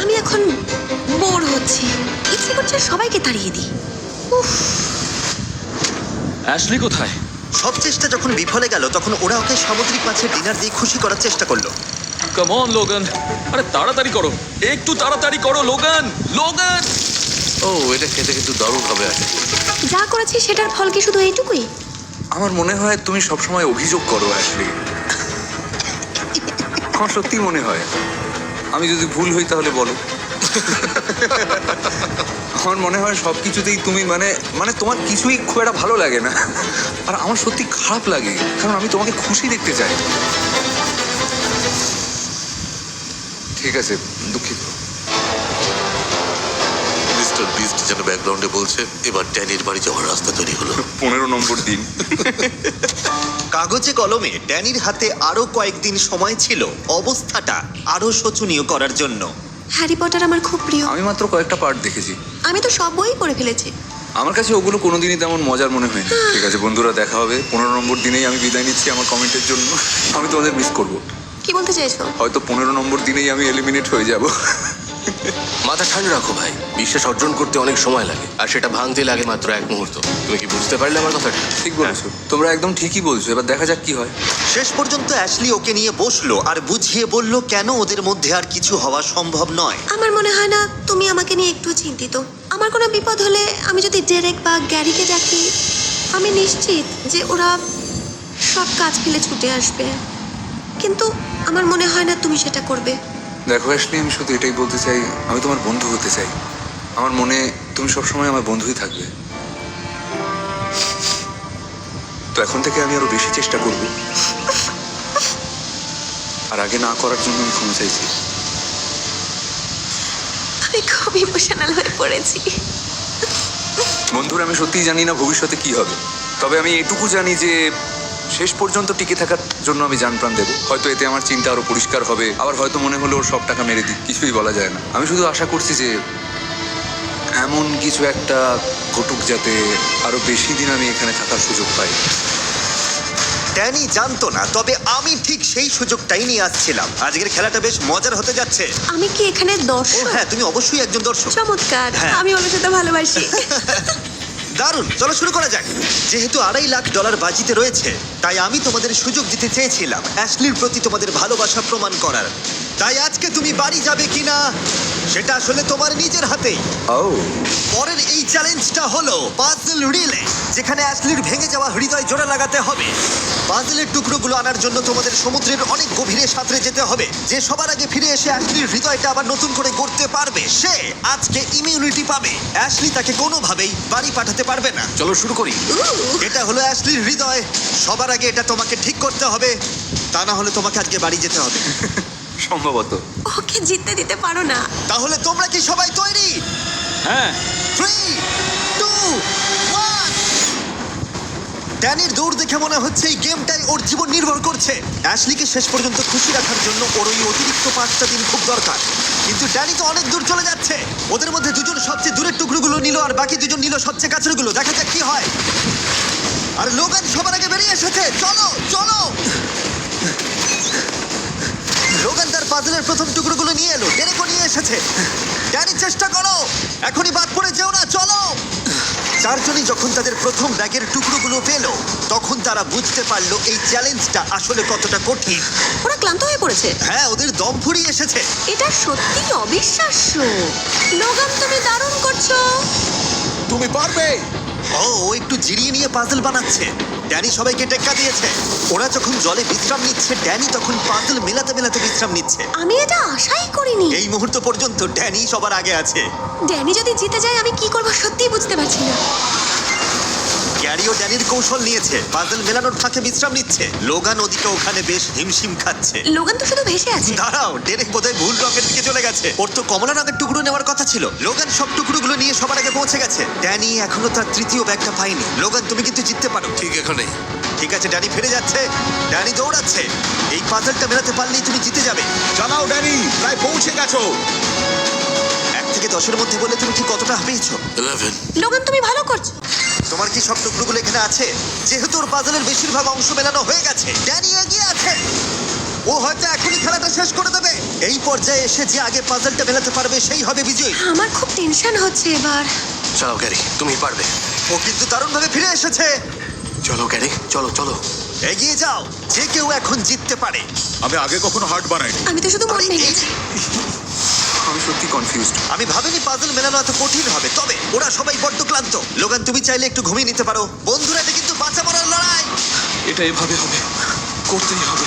Speaker 2: আমি এখন বোর হচ্ছি, ইচ্ছে করছে সবাইকে তাড়িয়ে দিই। উফ,
Speaker 3: অ্যাশলি কোথায়?
Speaker 1: সব চেষ্টা যখন বিফলে গেল, তখন ওরা ওকে সামুদ্রিক মাছের ডিনার দিয়ে খুশি করার চেষ্টা করলো।
Speaker 3: কাম অন লোগান, আরে তাড়াতাড়ি করো, একটু তাড়াতাড়ি করো লোগান। লোগান!
Speaker 4: ও, এটা খেতে কিন্তু দারুণ হবে আজকে।
Speaker 2: যা করেছি সেটার ফল কি শুধু এইটুকুই?
Speaker 5: আমার মনে হয় তুমি সবসময় অভিযোগ করো অ্যাশলি। আমার সত্যি মনে হয়। আমি যদি ভুল হই তাহলে বলো। আমার মনে হয় সব কিছুতেই তুমি মানে মানে তোমার কিছুই খুব একটা ভালো লাগে না, আর আমার সত্যি খারাপ লাগে, কারণ আমি তোমাকে খুশি দেখতে চাই। ঠিক আছে, দুঃখিত।
Speaker 4: মিস্টার বিস্ট যেন ব্যাকগ্রাউন্ডে বলছে, এবার ড্যানির বাড়ি যাওয়ার রাস্তা তৈরি হলো।
Speaker 5: 15 নম্বর দিন।
Speaker 1: কাগজে কলমে ড্যানির হাতে আরো কয়েকদিন সময় ছিল অবস্থাটা আরো শোচনীয় করার জন্য।
Speaker 2: হ্যারি পটার আমার খুব প্রিয়।
Speaker 5: আমি মাত্র কয়েকটা পার্ট দেখেছি,
Speaker 2: আমি তো সব বই পড়ে ফেলেছি।
Speaker 5: আমার কাছে ওগুলো কোনোদিনই তেমন মজার মনে হয়নি। ঠিক আছে বন্ধুরা, দেখা হবে 15 নম্বর দিনেই। আমি বিদায় নিচ্ছি আমার কমেন্টের জন্য। আমি তোমাদের মিস করব।
Speaker 2: কি বলতে চাইছো?
Speaker 5: হয়তো 15 নম্বর দিনেই আমি এলিমিনেট হয়ে যাব।
Speaker 6: মাথা ঠান্ডা রাখো ভাই, বিশ্বাস অর্জন করতে অনেক সময় লাগে, আর সেটা ভাঙতে লাগে মাত্র 1 মুহূর্ত। তুমি কি বুঝতে পারলে আমার কথাটা?
Speaker 5: ঠিক বলেছো, তোমরা একদম ঠিকই বলছো। এবার দেখা যাক কি হয়।
Speaker 1: শেষ পর্যন্ত অ্যাশলি ওকে নিয়ে বসলো আর বুঝিয়ে বলল কেন ওদের মধ্যে আর কিছু হওয়া সম্ভব নয়।
Speaker 2: আমার মনে হয় না তুমি আমাকে নিয়ে একটু চিন্তিত। আমার কোনো বিপদ হলে আমি যদি ডেরেক বা গ্যারিকে ডাকি, আমি নিশ্চিত যে ওরা সব কাজ ফেলে ছুটে আসবে। কিন্তু আমার মনে হয় না তুমি সেটা করবে।
Speaker 5: দেখো অ্যাশলি, আমি শুধু এটাই বলতে চাই, আমি তোমার বন্ধু হতে চাই। আমার মনে তুমি সবসময় আমার বন্ধুই থাকবে। তো এখন থেকে আমি আরো বেশি চেষ্টা করব, আর আগে না করার জন্য আমি ক্ষমা চাইছি।
Speaker 2: আমি খুব ইমোশনাল হয়ে পড়েছি।
Speaker 5: বন্ধুরা, আমি সত্যিই জানি না ভবিষ্যতে কি হবে, তবে আমি এটুকু জানি যে শেষ পর্যন্ত টিকে থাকার জন্য আমি জান প্রাণ দেবো। হয়তো এতে আমার চিন্তা আরো পরিষ্কার হবে, আবার হয়তো মনে হলো ওর সব টাকা মেরে দিই, কিছুই বলা যায় না। আমি শুধু আশা করছি যে এমন কিছু একটা ঘটুক যাতে আরো বেশি দিন আমি এখানে থাকার সুযোগ পাই।
Speaker 1: ড্যানি জানতো না, তবে আমি ঠিক সেই সুযোগটাই নিয়ে আসছিলাম। আজকের খেলাটা বেশ মজার হতে যাচ্ছে।
Speaker 2: আমি কি এখানে
Speaker 1: ও
Speaker 2: দর্শক?
Speaker 1: হ্যাঁ, তুমি অবশ্যই একজন দর্শক।
Speaker 2: চমৎকার।
Speaker 1: হ্যাঁ।
Speaker 2: আমি ওর সাথে ভালোবাসি।
Speaker 1: দারুণ, চলো শুরু করা যাক। যেহেতু $2.5 লাখ বাজিতে রয়েছে, তাই আমি তোমাদের সুযোগ দিতে চেয়েছিলাম অ্যাশলির প্রতি তোমাদের ভালোবাসা প্রমাণ করার। তাই আজকে তুমি বাড়ি যাবে কিনা সেটা আসলে তোমার নিজের হাতেই।
Speaker 5: ও
Speaker 1: পরের এই চ্যালেঞ্জটা হলো পাজল রিলে, যেখানে অ্যাশলির ভেঙে যাওয়া হৃদয় জোড়া লাগাতে হবে। পাজলের টুকরোগুলো আনার জন্য তোমাদের সমুদ্রের অনেক গভীরে সাঁতরে যেতে হবে। যে সবার আগে ফিরে এসে অ্যাশলির হৃদয়টা আবার নতুন করে গড়তে পারবে, সে আজকে ইমিউনিটি পাবে। অ্যাশলি তাকে কোনোভাবেই বাড়ি পাঠাতে পারবে না।
Speaker 6: চলো শুরু করি।
Speaker 1: এটা হলো অ্যাশলির হৃদয়। সবার আগে এটা তোমাকে ঠিক করতে হবে, তা না হলে তোমাকে আজকে বাড়ি যেতে হবে।
Speaker 5: সম্ভবত।
Speaker 2: ওকে জিততে দিতে পারো না।
Speaker 1: তাহলে তোমরা কি সবাই তৈরি?
Speaker 3: হ্যাঁ,
Speaker 1: 3, 2, 1। ড্যানির দৌড় দেখে মনে হচ্ছে এই গেমটাই ওর জীবন নির্ভর করছে। অ্যাশলিকে শেষ পর্যন্ত খুশি রাখার জন্য ওর ওই অতিরিক্ত 5টা দিন খুব দরকার। কিন্তু ড্যানি তো অনেক দূর চলে যাচ্ছে। ওদের মধ্যে দুজন সবচেয়ে দূরের টুকরোগুলো নিল, আর বাকি দুজন নিল সবচেয়ে কাছেরগুলো। দেখা যাক কি হয়। আর লোগান সবার আগে বেরিয়ে এসেছে। চলো চলো। লোগান তার পাজলের প্রথম টুকরোগুলো নিয়ে এলো, ডেরেকও নিয়ে এসেছে। ড্যানি চেষ্টা করো, এখনই বাদ পড়ে যেও না। চলো। চারজনই যখন তাদের প্রথম ব্যাগের টুকরোগুলো পেল, তখন তারা বুঝতে পারলো এই চ্যালেঞ্জটা আসলে কতটা কঠিন।
Speaker 2: ওরা ক্লান্ত হয়ে পড়েছে।
Speaker 1: হ্যাঁ, ওদের দম ফুরিয়ে এসেছে।
Speaker 2: এটা সত্যি অবিশ্বাস্য। লোগান, তুমি দারুণ করছো।
Speaker 8: তুমি পারবে।
Speaker 1: ও একটু জিরিয়ে নিয়ে পাজল বানাচ্ছে। ড্যানি সবাইকে টেক্কা দিয়েছে। ওরা যখন জলে বিশ্রাম নিচ্ছে, ড্যানি তখন পাজল মেলাতে মেলাতে বিশ্রাম নিচ্ছে।
Speaker 2: আমি এটা আশাই করিনি।
Speaker 1: এই মুহূর্ত পর্যন্ত ড্যানি সবার আগে আছে।
Speaker 2: ড্যানি যদি জিতে যায় আমি কি করবো সত্যিই বুঝতে পারছি না।
Speaker 1: গ্যারিও ড্যানির কৌশল নিয়েছে, পাজল মেলানোর ফাঁকে বিশ্রাম নিচ্ছে। লোগান ওদিকে ওখানে বেশ হিমশিম খাচ্ছে।
Speaker 2: লোগান তো শুধু ভেসে আছে।
Speaker 1: দাঁড়াও, ডেরেক বোধহয় ভুল রঙের দিকে চলে গেছে। ওর তো কমলা রঙের টুকরো নেওয়ার কথা ছিল। লোগান সব টুকরোগুলো নিয়ে সবার আগে পৌঁছে গেছে। ড্যানি এখনো তার তৃতীয় ব্যাগটা পায়নি। লোগান, তুমি কিন্তু জিততে পারো।
Speaker 4: ঠিক এখানে।
Speaker 1: ঠিক আছে, ড্যানি ফিরে যাচ্ছে। ড্যানি দৌড়াচ্ছে। এই পাজলটা মেলাতে পারলেই তুমি জিতে যাবে।
Speaker 8: চালাও ড্যানি, প্রায় পৌঁছে গেছো।
Speaker 1: 1 থেকে 10-এর মধ্যে বলে তুমি ঠিক কতটা পেয়েছো?
Speaker 4: 11।
Speaker 2: লোগান, তুমি ভালো করছো।
Speaker 1: তোমার কি সব টুকরোগুলো এখানে আছে? যেহেতু ওর পাজলের বেশিরভাগ অংশ মেলানো হয়ে গেছে, ড্যানি এগিয়ে আছে। ও হয়তো এখনই খেলাটা শেষ করে দেবে। এই পর্যায়ে এসে যে আগে পাজলটা মেলাতে পারবে সেই হবে বিজয়ী।
Speaker 2: আমার খুব টেনশন হচ্ছে এবার।
Speaker 6: চালাও গ্যারি, তুমি পারবে।
Speaker 1: ও কিন্তু দারুণভাবে ফিরে এসেছে।
Speaker 6: চলো গ্যারি, চলো চলো।
Speaker 1: এগিয়ে যাও, যে কেউ এখন জিততে পারে।
Speaker 8: আমি আগে কখনো হার্ট বানাইনি।
Speaker 2: আমি তো শুধু মন
Speaker 1: আরে,
Speaker 2: ভেঙেছি।
Speaker 5: আমি সত্যি কনফিউজড।
Speaker 1: আমি ভাবিনি পাজল মেলানো এত কঠিন হবে, তবে ওরা সবাই বড্ড ক্লান্ত। লোগান, তুমি চাইলে একটু ঘুমিয়ে নিতে পারো। বন্ধুরা, এটা কিন্তু বাঁচা মরার লড়াই।
Speaker 3: এটা এভাবে হবে। করতেই হবে।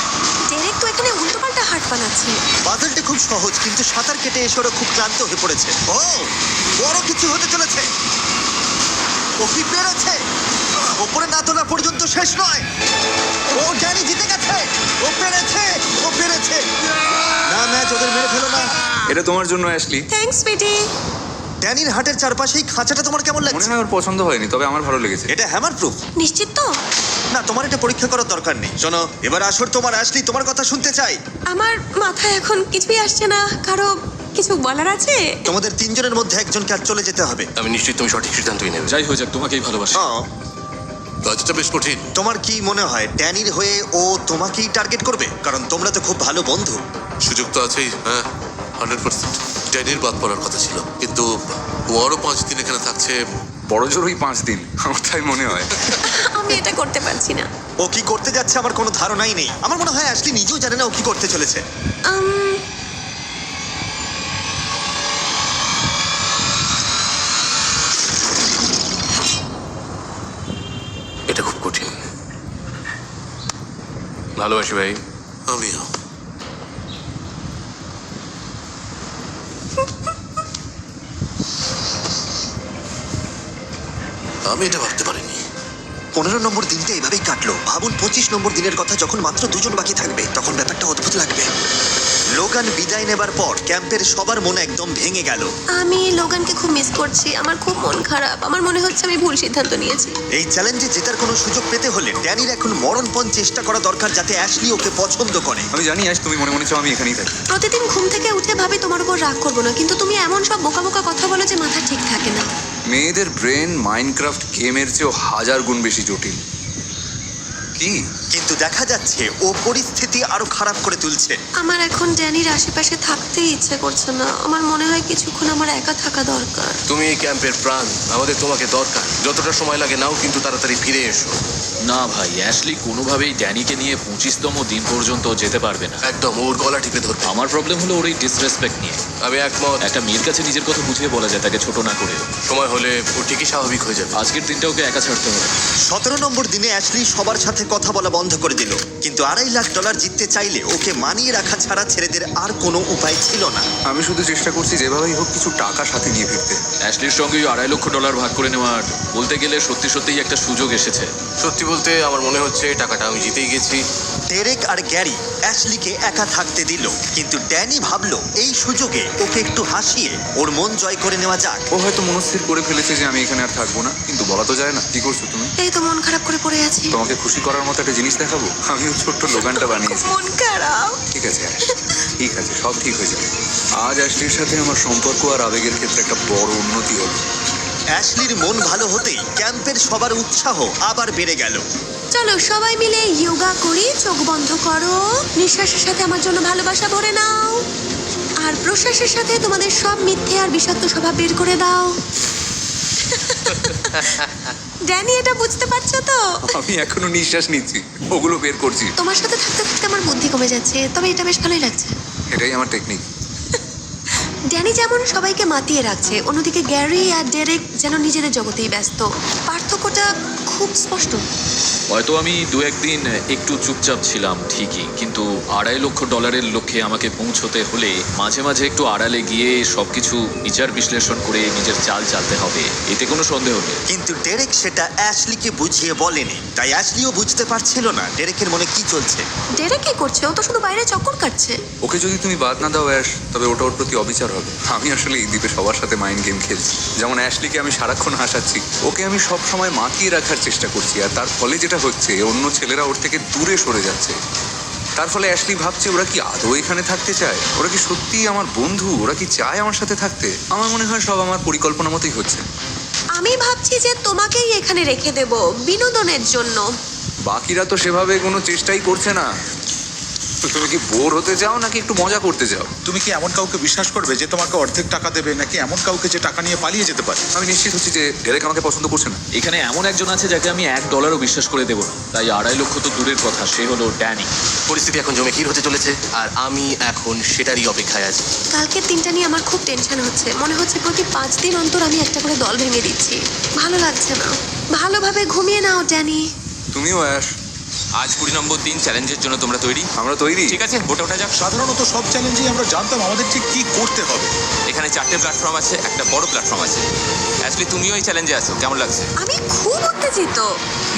Speaker 2: ডেরেক তো এখানে উল্টোপাল্টা হাট বানাচ্ছে।
Speaker 1: পাজলটা খুব সহজ, কিন্তু সাঁতার কেটে এসে ওরা খুব ক্লান্ত হয়ে পড়েছে। ও বড় কিছু হতে চলেছে। ও কি পেরেছে? ওপরে না তোলা পর্যন্ত শেষ নয়। ও ড্যানি জিতে গেছে। ও পেরেছে, ও পেরেছে। না ম্যাচ ওদের মেরে ফেলো না।
Speaker 5: এটা তোমার জন্য অ্যাশলি।
Speaker 2: থ্যাঙ্কস বেটি।
Speaker 1: ড্যানির হাটের চারপাশেই খাঁচাটা তোমার কেমন
Speaker 5: মনে
Speaker 1: লাগছে?
Speaker 5: হয় ওর পছন্দ হয়নি, তবে আমার ভালো লেগেছে।
Speaker 1: এটা হ্যামার প্রুফ।
Speaker 2: নিশ্চিত তো?
Speaker 1: না, তোমার এটা পরীক্ষা করার দরকার নেই। শোনো, এবার আসর তোমার। অ্যাশলি, তোমার কথা শুনতে চাই।
Speaker 2: আমার মাথায় এখন কিছুই আসছে না। কারো কিছু বলার আছে?
Speaker 1: তোমাদের তিনজনের মধ্যে একজনকে আজ চলে যেতে হবে।
Speaker 6: আমি নিশ্চিত তুমি সঠিক সিদ্ধান্তই নেবে।
Speaker 3: যাই হয়ে যাক, তোমাকেই ভালোবাসি।
Speaker 4: কাজটা বেশ কঠিন।
Speaker 1: তোমার কি মনে হয় ড্যানির হয়ে ও তোমাকেই টার্গেট করবে? কারণ তোমরা তো খুব ভালো বন্ধু।
Speaker 4: সুযোগ তো আছেই, হ্যাঁ 100%। ড্যানির বাদ পড়ার কথা ছিল, কিন্তু ও আরো 5 দিন এখানে থাকছে।
Speaker 5: বড় জোর ওই 5 দিন, আমার তাই মনে হয়।
Speaker 2: আমি এটা করতে পারছি না।
Speaker 1: ও কি করতে যাচ্ছে আমার কোনো ধারণাই নেই। আমার মনে হয় অ্যাশলি নিজেও জানে না ও কি করতে চলেছে।
Speaker 6: এটা খুব কঠিন। ভালোবাসি ভাই।
Speaker 4: আমিও। আমি এটা ভাবতে পারিনি।
Speaker 1: 15 নম্বর দিনটা এভাবেই কাটলো। ভাবুন 25 নম্বর দিনের কথা, যখন মাত্র 2 জন বাকি থাকবে, তখন ব্যাপারটা অদ্ভুত লাগবে। লোগান বিদায় নেবার পর ক্যাম্পের সবার মনে একদম ভেঙে গেল।
Speaker 2: আমি লোগানকে খুব মিস করছি। আমার খুব মন খারাপ। আমার মনে হচ্ছে আমি ভুল সিদ্ধান্ত নিয়েছি।
Speaker 1: এই চ্যালেঞ্জে জেতার কোনো সুযোগ পেতে হলে ড্যানির এখন মরণপণ চেষ্টা করা দরকার, যাতে অ্যাশলি ওকে পছন্দ করে।
Speaker 5: আমি জানি আজ তুমি মনে মনে চাও আমি এখানেই থাকি।
Speaker 2: প্রতিদিন ঘুম থেকে উঠে ভাবি তোমার উপর রাগ করবো না, কিন্তু তুমি এমন সব বোকা বোকা কথা বলো যে মাথা ঠিক থাকে না।
Speaker 5: মেয়েদের ব্রেন মাইনক্রাফট গেমের চেয়েও 1000 গুণ বেশি জটিল। কি?
Speaker 1: কিন্তু দেখা যাচ্ছে ও পরিস্থিতি আরো খারাপ করে তুলছে।
Speaker 2: আমার এখন ড্যানির আশেপাশে থাকতেই ইচ্ছে করছে না। আমার মনে হয় কিছুক্ষণ আমার একা থাকা দরকার।
Speaker 6: তুমি এই ক্যাম্পের প্রাণ, আমাদের তোমাকে দরকার। যতটা সময় লাগে নাও, কিন্তু তাড়াতাড়ি ফিরে এসো।
Speaker 3: না ভাই, অ্যাশলি কোনোভাবেই ড্যানিকে নিয়ে 25তম দিন পর্যন্ত যেতে পারবে না।
Speaker 6: একদম ওর গলা টিপে ধরবে।
Speaker 3: আমার প্রবলেম হলো ওর এই ডিসরেসপেক্ট নিয়ে।
Speaker 6: আমি একমত।
Speaker 3: একটা মেয়ের কাছে নিজের কথা বুঝিয়ে বলা যায়, তাকে ছোট না করে।
Speaker 6: সময় হলে ও ঠিকই স্বাভাবিক হয়ে যাবে।
Speaker 3: আজকের দিনটা ওকে একা ছাড়তে হবে।
Speaker 1: 17 নম্বর দিনে অ্যাশলি সবার সাথে কথা বলা বন্ধ করে দিল। কিন্তু $2.5 লাখ জিততে চাইলে ওকে মানিয়ে রাখা ছাড়া ছেলেদের আর কোনো উপায় ছিল না।
Speaker 5: আমি শুধু চেষ্টা করছি যেভাবেই হোক কিছু টাকা সাথে নিয়ে ফিরতে।
Speaker 3: অ্যাশলির সঙ্গে $2.5 লক্ষ ভাগ করে নেওয়ার বলতে গেলে সত্যি সত্যিই একটা সুযোগ এসেছে।
Speaker 6: সত্যি বলতে আমার মনে হচ্ছে টাকাটা আমি জিতেই গেছি।
Speaker 1: ডেরেক আর গ্যারি অ্যাশলিকে একা থাকতে দিল, কিন্তু ড্যানি ভাবলো এই সুযোগে ওকে একটু হাসিয়ে ওর মন জয় করে নেওয়া যাক।
Speaker 5: ও হয়তো মনস্থির করে ফেলেছে যে আমি এখানে আর থাকবো না, কিন্তু বলা তো যায় না। কি করছো তুমি?
Speaker 2: এই তো মন খারাপ করে পড়ে আছি।
Speaker 5: তোমাকে খুশি করার মতো একটা জিনিস দেখাবো। আমিও ছোট্ট লোগানটা বানিয়েছি।
Speaker 2: মন খারাপ।
Speaker 5: ঠিক আছে অ্যাশ, ঠিক আছে, সব ঠিক হয়ে যাবে। আজ অ্যাশলির সাথে আমার সম্পর্ক আর আবেগের ক্ষেত্রে একটা বড় উন্নতি হলো।
Speaker 1: অ্যাশলির মন ভালো হতেই ক্যাম্পের সবার উৎসাহ আবার বেড়ে গেল।
Speaker 2: চলো সবাই মিলে যোগা করি। চোখ বন্ধ করো। নিঃশ্বাসের সাথে আমার জন্য ভালোবাসা ভরে নাও, আর প্রশ্বাসের সাথে তোমাদের সব মিথ্যে আর বিষাক্ত স্বভাব বের করে দাও। ড্যানি, এটা বুঝতে পারছো তো?
Speaker 5: আমি এখনো নিঃশ্বাস নিচ্ছি, ওগুলো বের করছি।
Speaker 2: তোমার সাথে থাকতে থাকতে আমার বুদ্ধি কমে যাচ্ছে, তবে এটা বেশ ভালোই লাগছে।
Speaker 5: এটাই আমার টেকনিক।
Speaker 2: ড্যানি যেমন সবাইকে মাতিয়ে রাখছে, অন্যদিকে গ্যারি আর ডেরেক যেন নিজেদের জগতেই ব্যস্ত। পার্থক্যটা খুব স্পষ্ট।
Speaker 3: হয়তো আমি 2-1 দিন একটু চুপচাপ ছিলাম ঠিকই, কিন্তু $2.5 লক্ষ লক্ষ্যে আমাকে পৌঁছতে হলে মাঝে মাঝে একটু আড়ালে গিয়ে সবকিছু বিচার বিশ্লেষণ করে নিজের চাল চালতে হবে, এতে কোনো সন্দেহ নেই।
Speaker 1: কিন্তু ডেরেক সেটা অ্যাশলিকে বুঝিয়ে বলেনি, তাই অ্যাশলিও বুঝতে পারছিল না ডেরেকের মনে কি চলছে।
Speaker 2: ডেরেক কি করছে? ও তো শুধু বাইরে চক্কর কাটছে।
Speaker 5: ওকে যদি তুমি বাদ না দাও অ্যাশ, তবে ওটা ওর প্রতি অবিচার হবে। আমি আসলে এই দ্বীপে সবার সাথে মাইন্ড গেম খেলছি। যেমন অ্যাশলিকে আমি সারাক্ষণ হাসাচ্ছি, ওকে আমি সব সময় মাতিয়ে রাখার চেষ্টা করছি, আর তার ফলে যেটা হচ্ছে, অন্য ছেলেরা ওর থেকে দূরে সরে যাচ্ছে। তার ফলে অ্যাশলি ভাবছে ওরা কি আদৌ এখানে থাকতে চায়, ওরা কি সত্যিই আমার বন্ধু, ওরা কি চায় আমার সাথে থাকতে। আমার মনে হয় সব আমার পরিকল্পনা মতোই হচ্ছে।
Speaker 2: আমি ভাবছি যে তোমাকেই এখানে রেখে দেব বিনোদনের জন্য।
Speaker 5: বাকিরা তো সেভাবে কোনো চেষ্টাই করছে না। তো তুমি কি বোর হতে চাও নাকি একটু মজা করতে চাও?
Speaker 9: তুমি কি এমন কাউকে বিশ্বাস করবে যে তোমাকে অর্ধেক টাকা দেবে, নাকি এমন কাউকে যে টাকা নিয়ে পালিয়ে যেতে পারে?
Speaker 5: আমি নিশ্চিত হচ্ছি যে ডেরেক আমাকে পছন্দ করছে না।
Speaker 3: এখানে এমন একজন আছে যাকে আমি $1 বিশ্বাস করে দেবো না, তাই $2.5 লক্ষ তো দূরের কথা, সে হলো ড্যানি।
Speaker 6: পরিস্থিতি এখন জমে ক্ষীর হতে চলেছে, আর আমি এখন সেটারই অপেক্ষায় আছি।
Speaker 2: কালকের দিনটা নিয়ে আমার খুব টেনশন হচ্ছে। মনে হচ্ছে প্রতি 5 দিন অন্তর আমি একটা করে দল ভেঙে দিচ্ছি। ভালো লাগছে না। ভালোভাবে ঘুমিয়ে নাও ড্যানি।
Speaker 5: তুমিও অ্যাশ।
Speaker 10: আজ 20 নম্বর দিন, চ্যালেঞ্জের জন্য তোমরা তৈরি?
Speaker 5: আমরা তৈরি।
Speaker 10: ঠিক আছে, বোটে ওঠা যাক।
Speaker 9: সাধারণত সব চ্যালেঞ্জেই আমরা জানতাম আমাদের ঠিক কি করতে হবে।
Speaker 10: এখানে 4টে প্ল্যাটফর্ম আছে, একটা বড় প্ল্যাটফর্ম আছে। অ্যাকচুয়ালি তুমিও এই চ্যালেঞ্জে আছো, কেমন লাগছে?
Speaker 2: আমি খুব উত্তেজিত।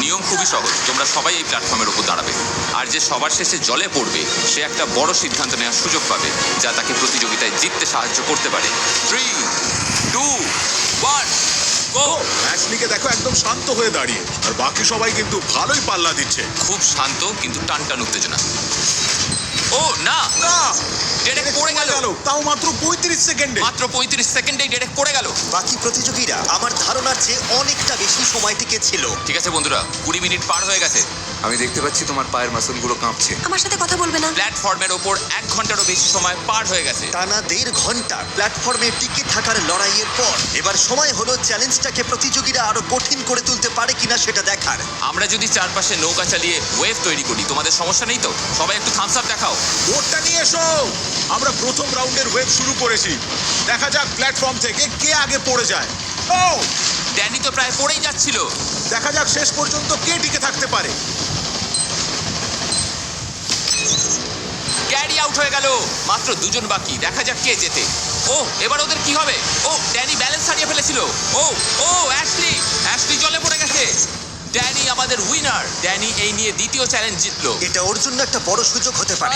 Speaker 10: নিয়ম খুবই সহজ, তোমরা সবাই এই প্ল্যাটফর্মের উপর দাঁড়াবে, আর যে সবার শেষে জলে পড়বে সে একটা বড় সিদ্ধান্ত নেওয়ার সুযোগ পাবে, যা তাকে প্রতিযোগিতায় জিততে সাহায্য করতে পারে। 3, 2, 1, গো!
Speaker 9: অ্যাশলিকে দেখো একদম শান্ত হয়ে দাঁড়িয়ে, আর বাকি সবাই কিন্তু ভালোই পাল্লা দিচ্ছে।
Speaker 10: খুব শান্ত কিন্তু টানটান উত্তেজনা। ও না,
Speaker 9: না,
Speaker 10: ডেরেক পড়ে গেল।
Speaker 9: তাও মাত্র 35 সেকেন্ডে।
Speaker 10: মাত্র 35 সেকেন্ডেই ডেরেক পড়ে গেল।
Speaker 1: বাকি প্রতিযোগীরা আমার ধারণার চেয়ে অনেকটা বেশি সময় টিকে ছিল।
Speaker 10: ঠিক আছে বন্ধুরা, 20 মিনিট পার হয়ে গেছে।
Speaker 5: আমি দেখতে পাচ্ছি তোমার পায়ের মাসলগুলো কাঁপছে।
Speaker 2: আমার সাথে কথা বলবে না?
Speaker 10: প্ল্যাটফর্মের ওপর 1 ঘন্টারও বেশি সময় পার হয়ে গেছে।
Speaker 1: টানা 1.5 ঘন্টা প্ল্যাটফর্মে টিকে থাকার লড়াইয়ের পর এবার সময় হলো চ্যালেঞ্জটাকে প্রতিযোগীরা আরো কঠিন করে তুলতে পারে কিনা সেটা দেখার।
Speaker 10: আমরা যদি চারপাশে নৌকা চালিয়ে ওয়েভ তৈরি করি, তোমাদের সমস্যা নেই তো? সবাই একটু থামস আপ দেখাও।
Speaker 9: বোটটা নিয়ে এসো। আমরা প্রথম রাউন্ডের ওয়েভ শুরু করেছি। দেখা যাক প্ল্যাটফর্ম থেকে কে আগে পড়ে যায়। ও,
Speaker 10: ড্যানি তো প্রায় পড়েই যাচ্ছিল।
Speaker 9: দেখা যাক শেষ পর্যন্ত কে টিকে থাকতে পারে।
Speaker 10: গ্যারি আউট হয়ে গেল। মাত্র 2 জন বাকি, দেখা যাক কে জেতে। ও, এবার ওদের কি হবে? ও, ড্যানি ব্যালেন্স হারিয়ে ফেলেছিল। ও ও অ্যাশলি জলে পড়ে গেছে। ড্যানি আমাদের উইনার। ড্যানি এই নিয়ে দ্বিতীয় চ্যালেঞ্জ জিতলো।
Speaker 1: এটা ওর জন্য একটা বড় সুযোগ হতে পারে।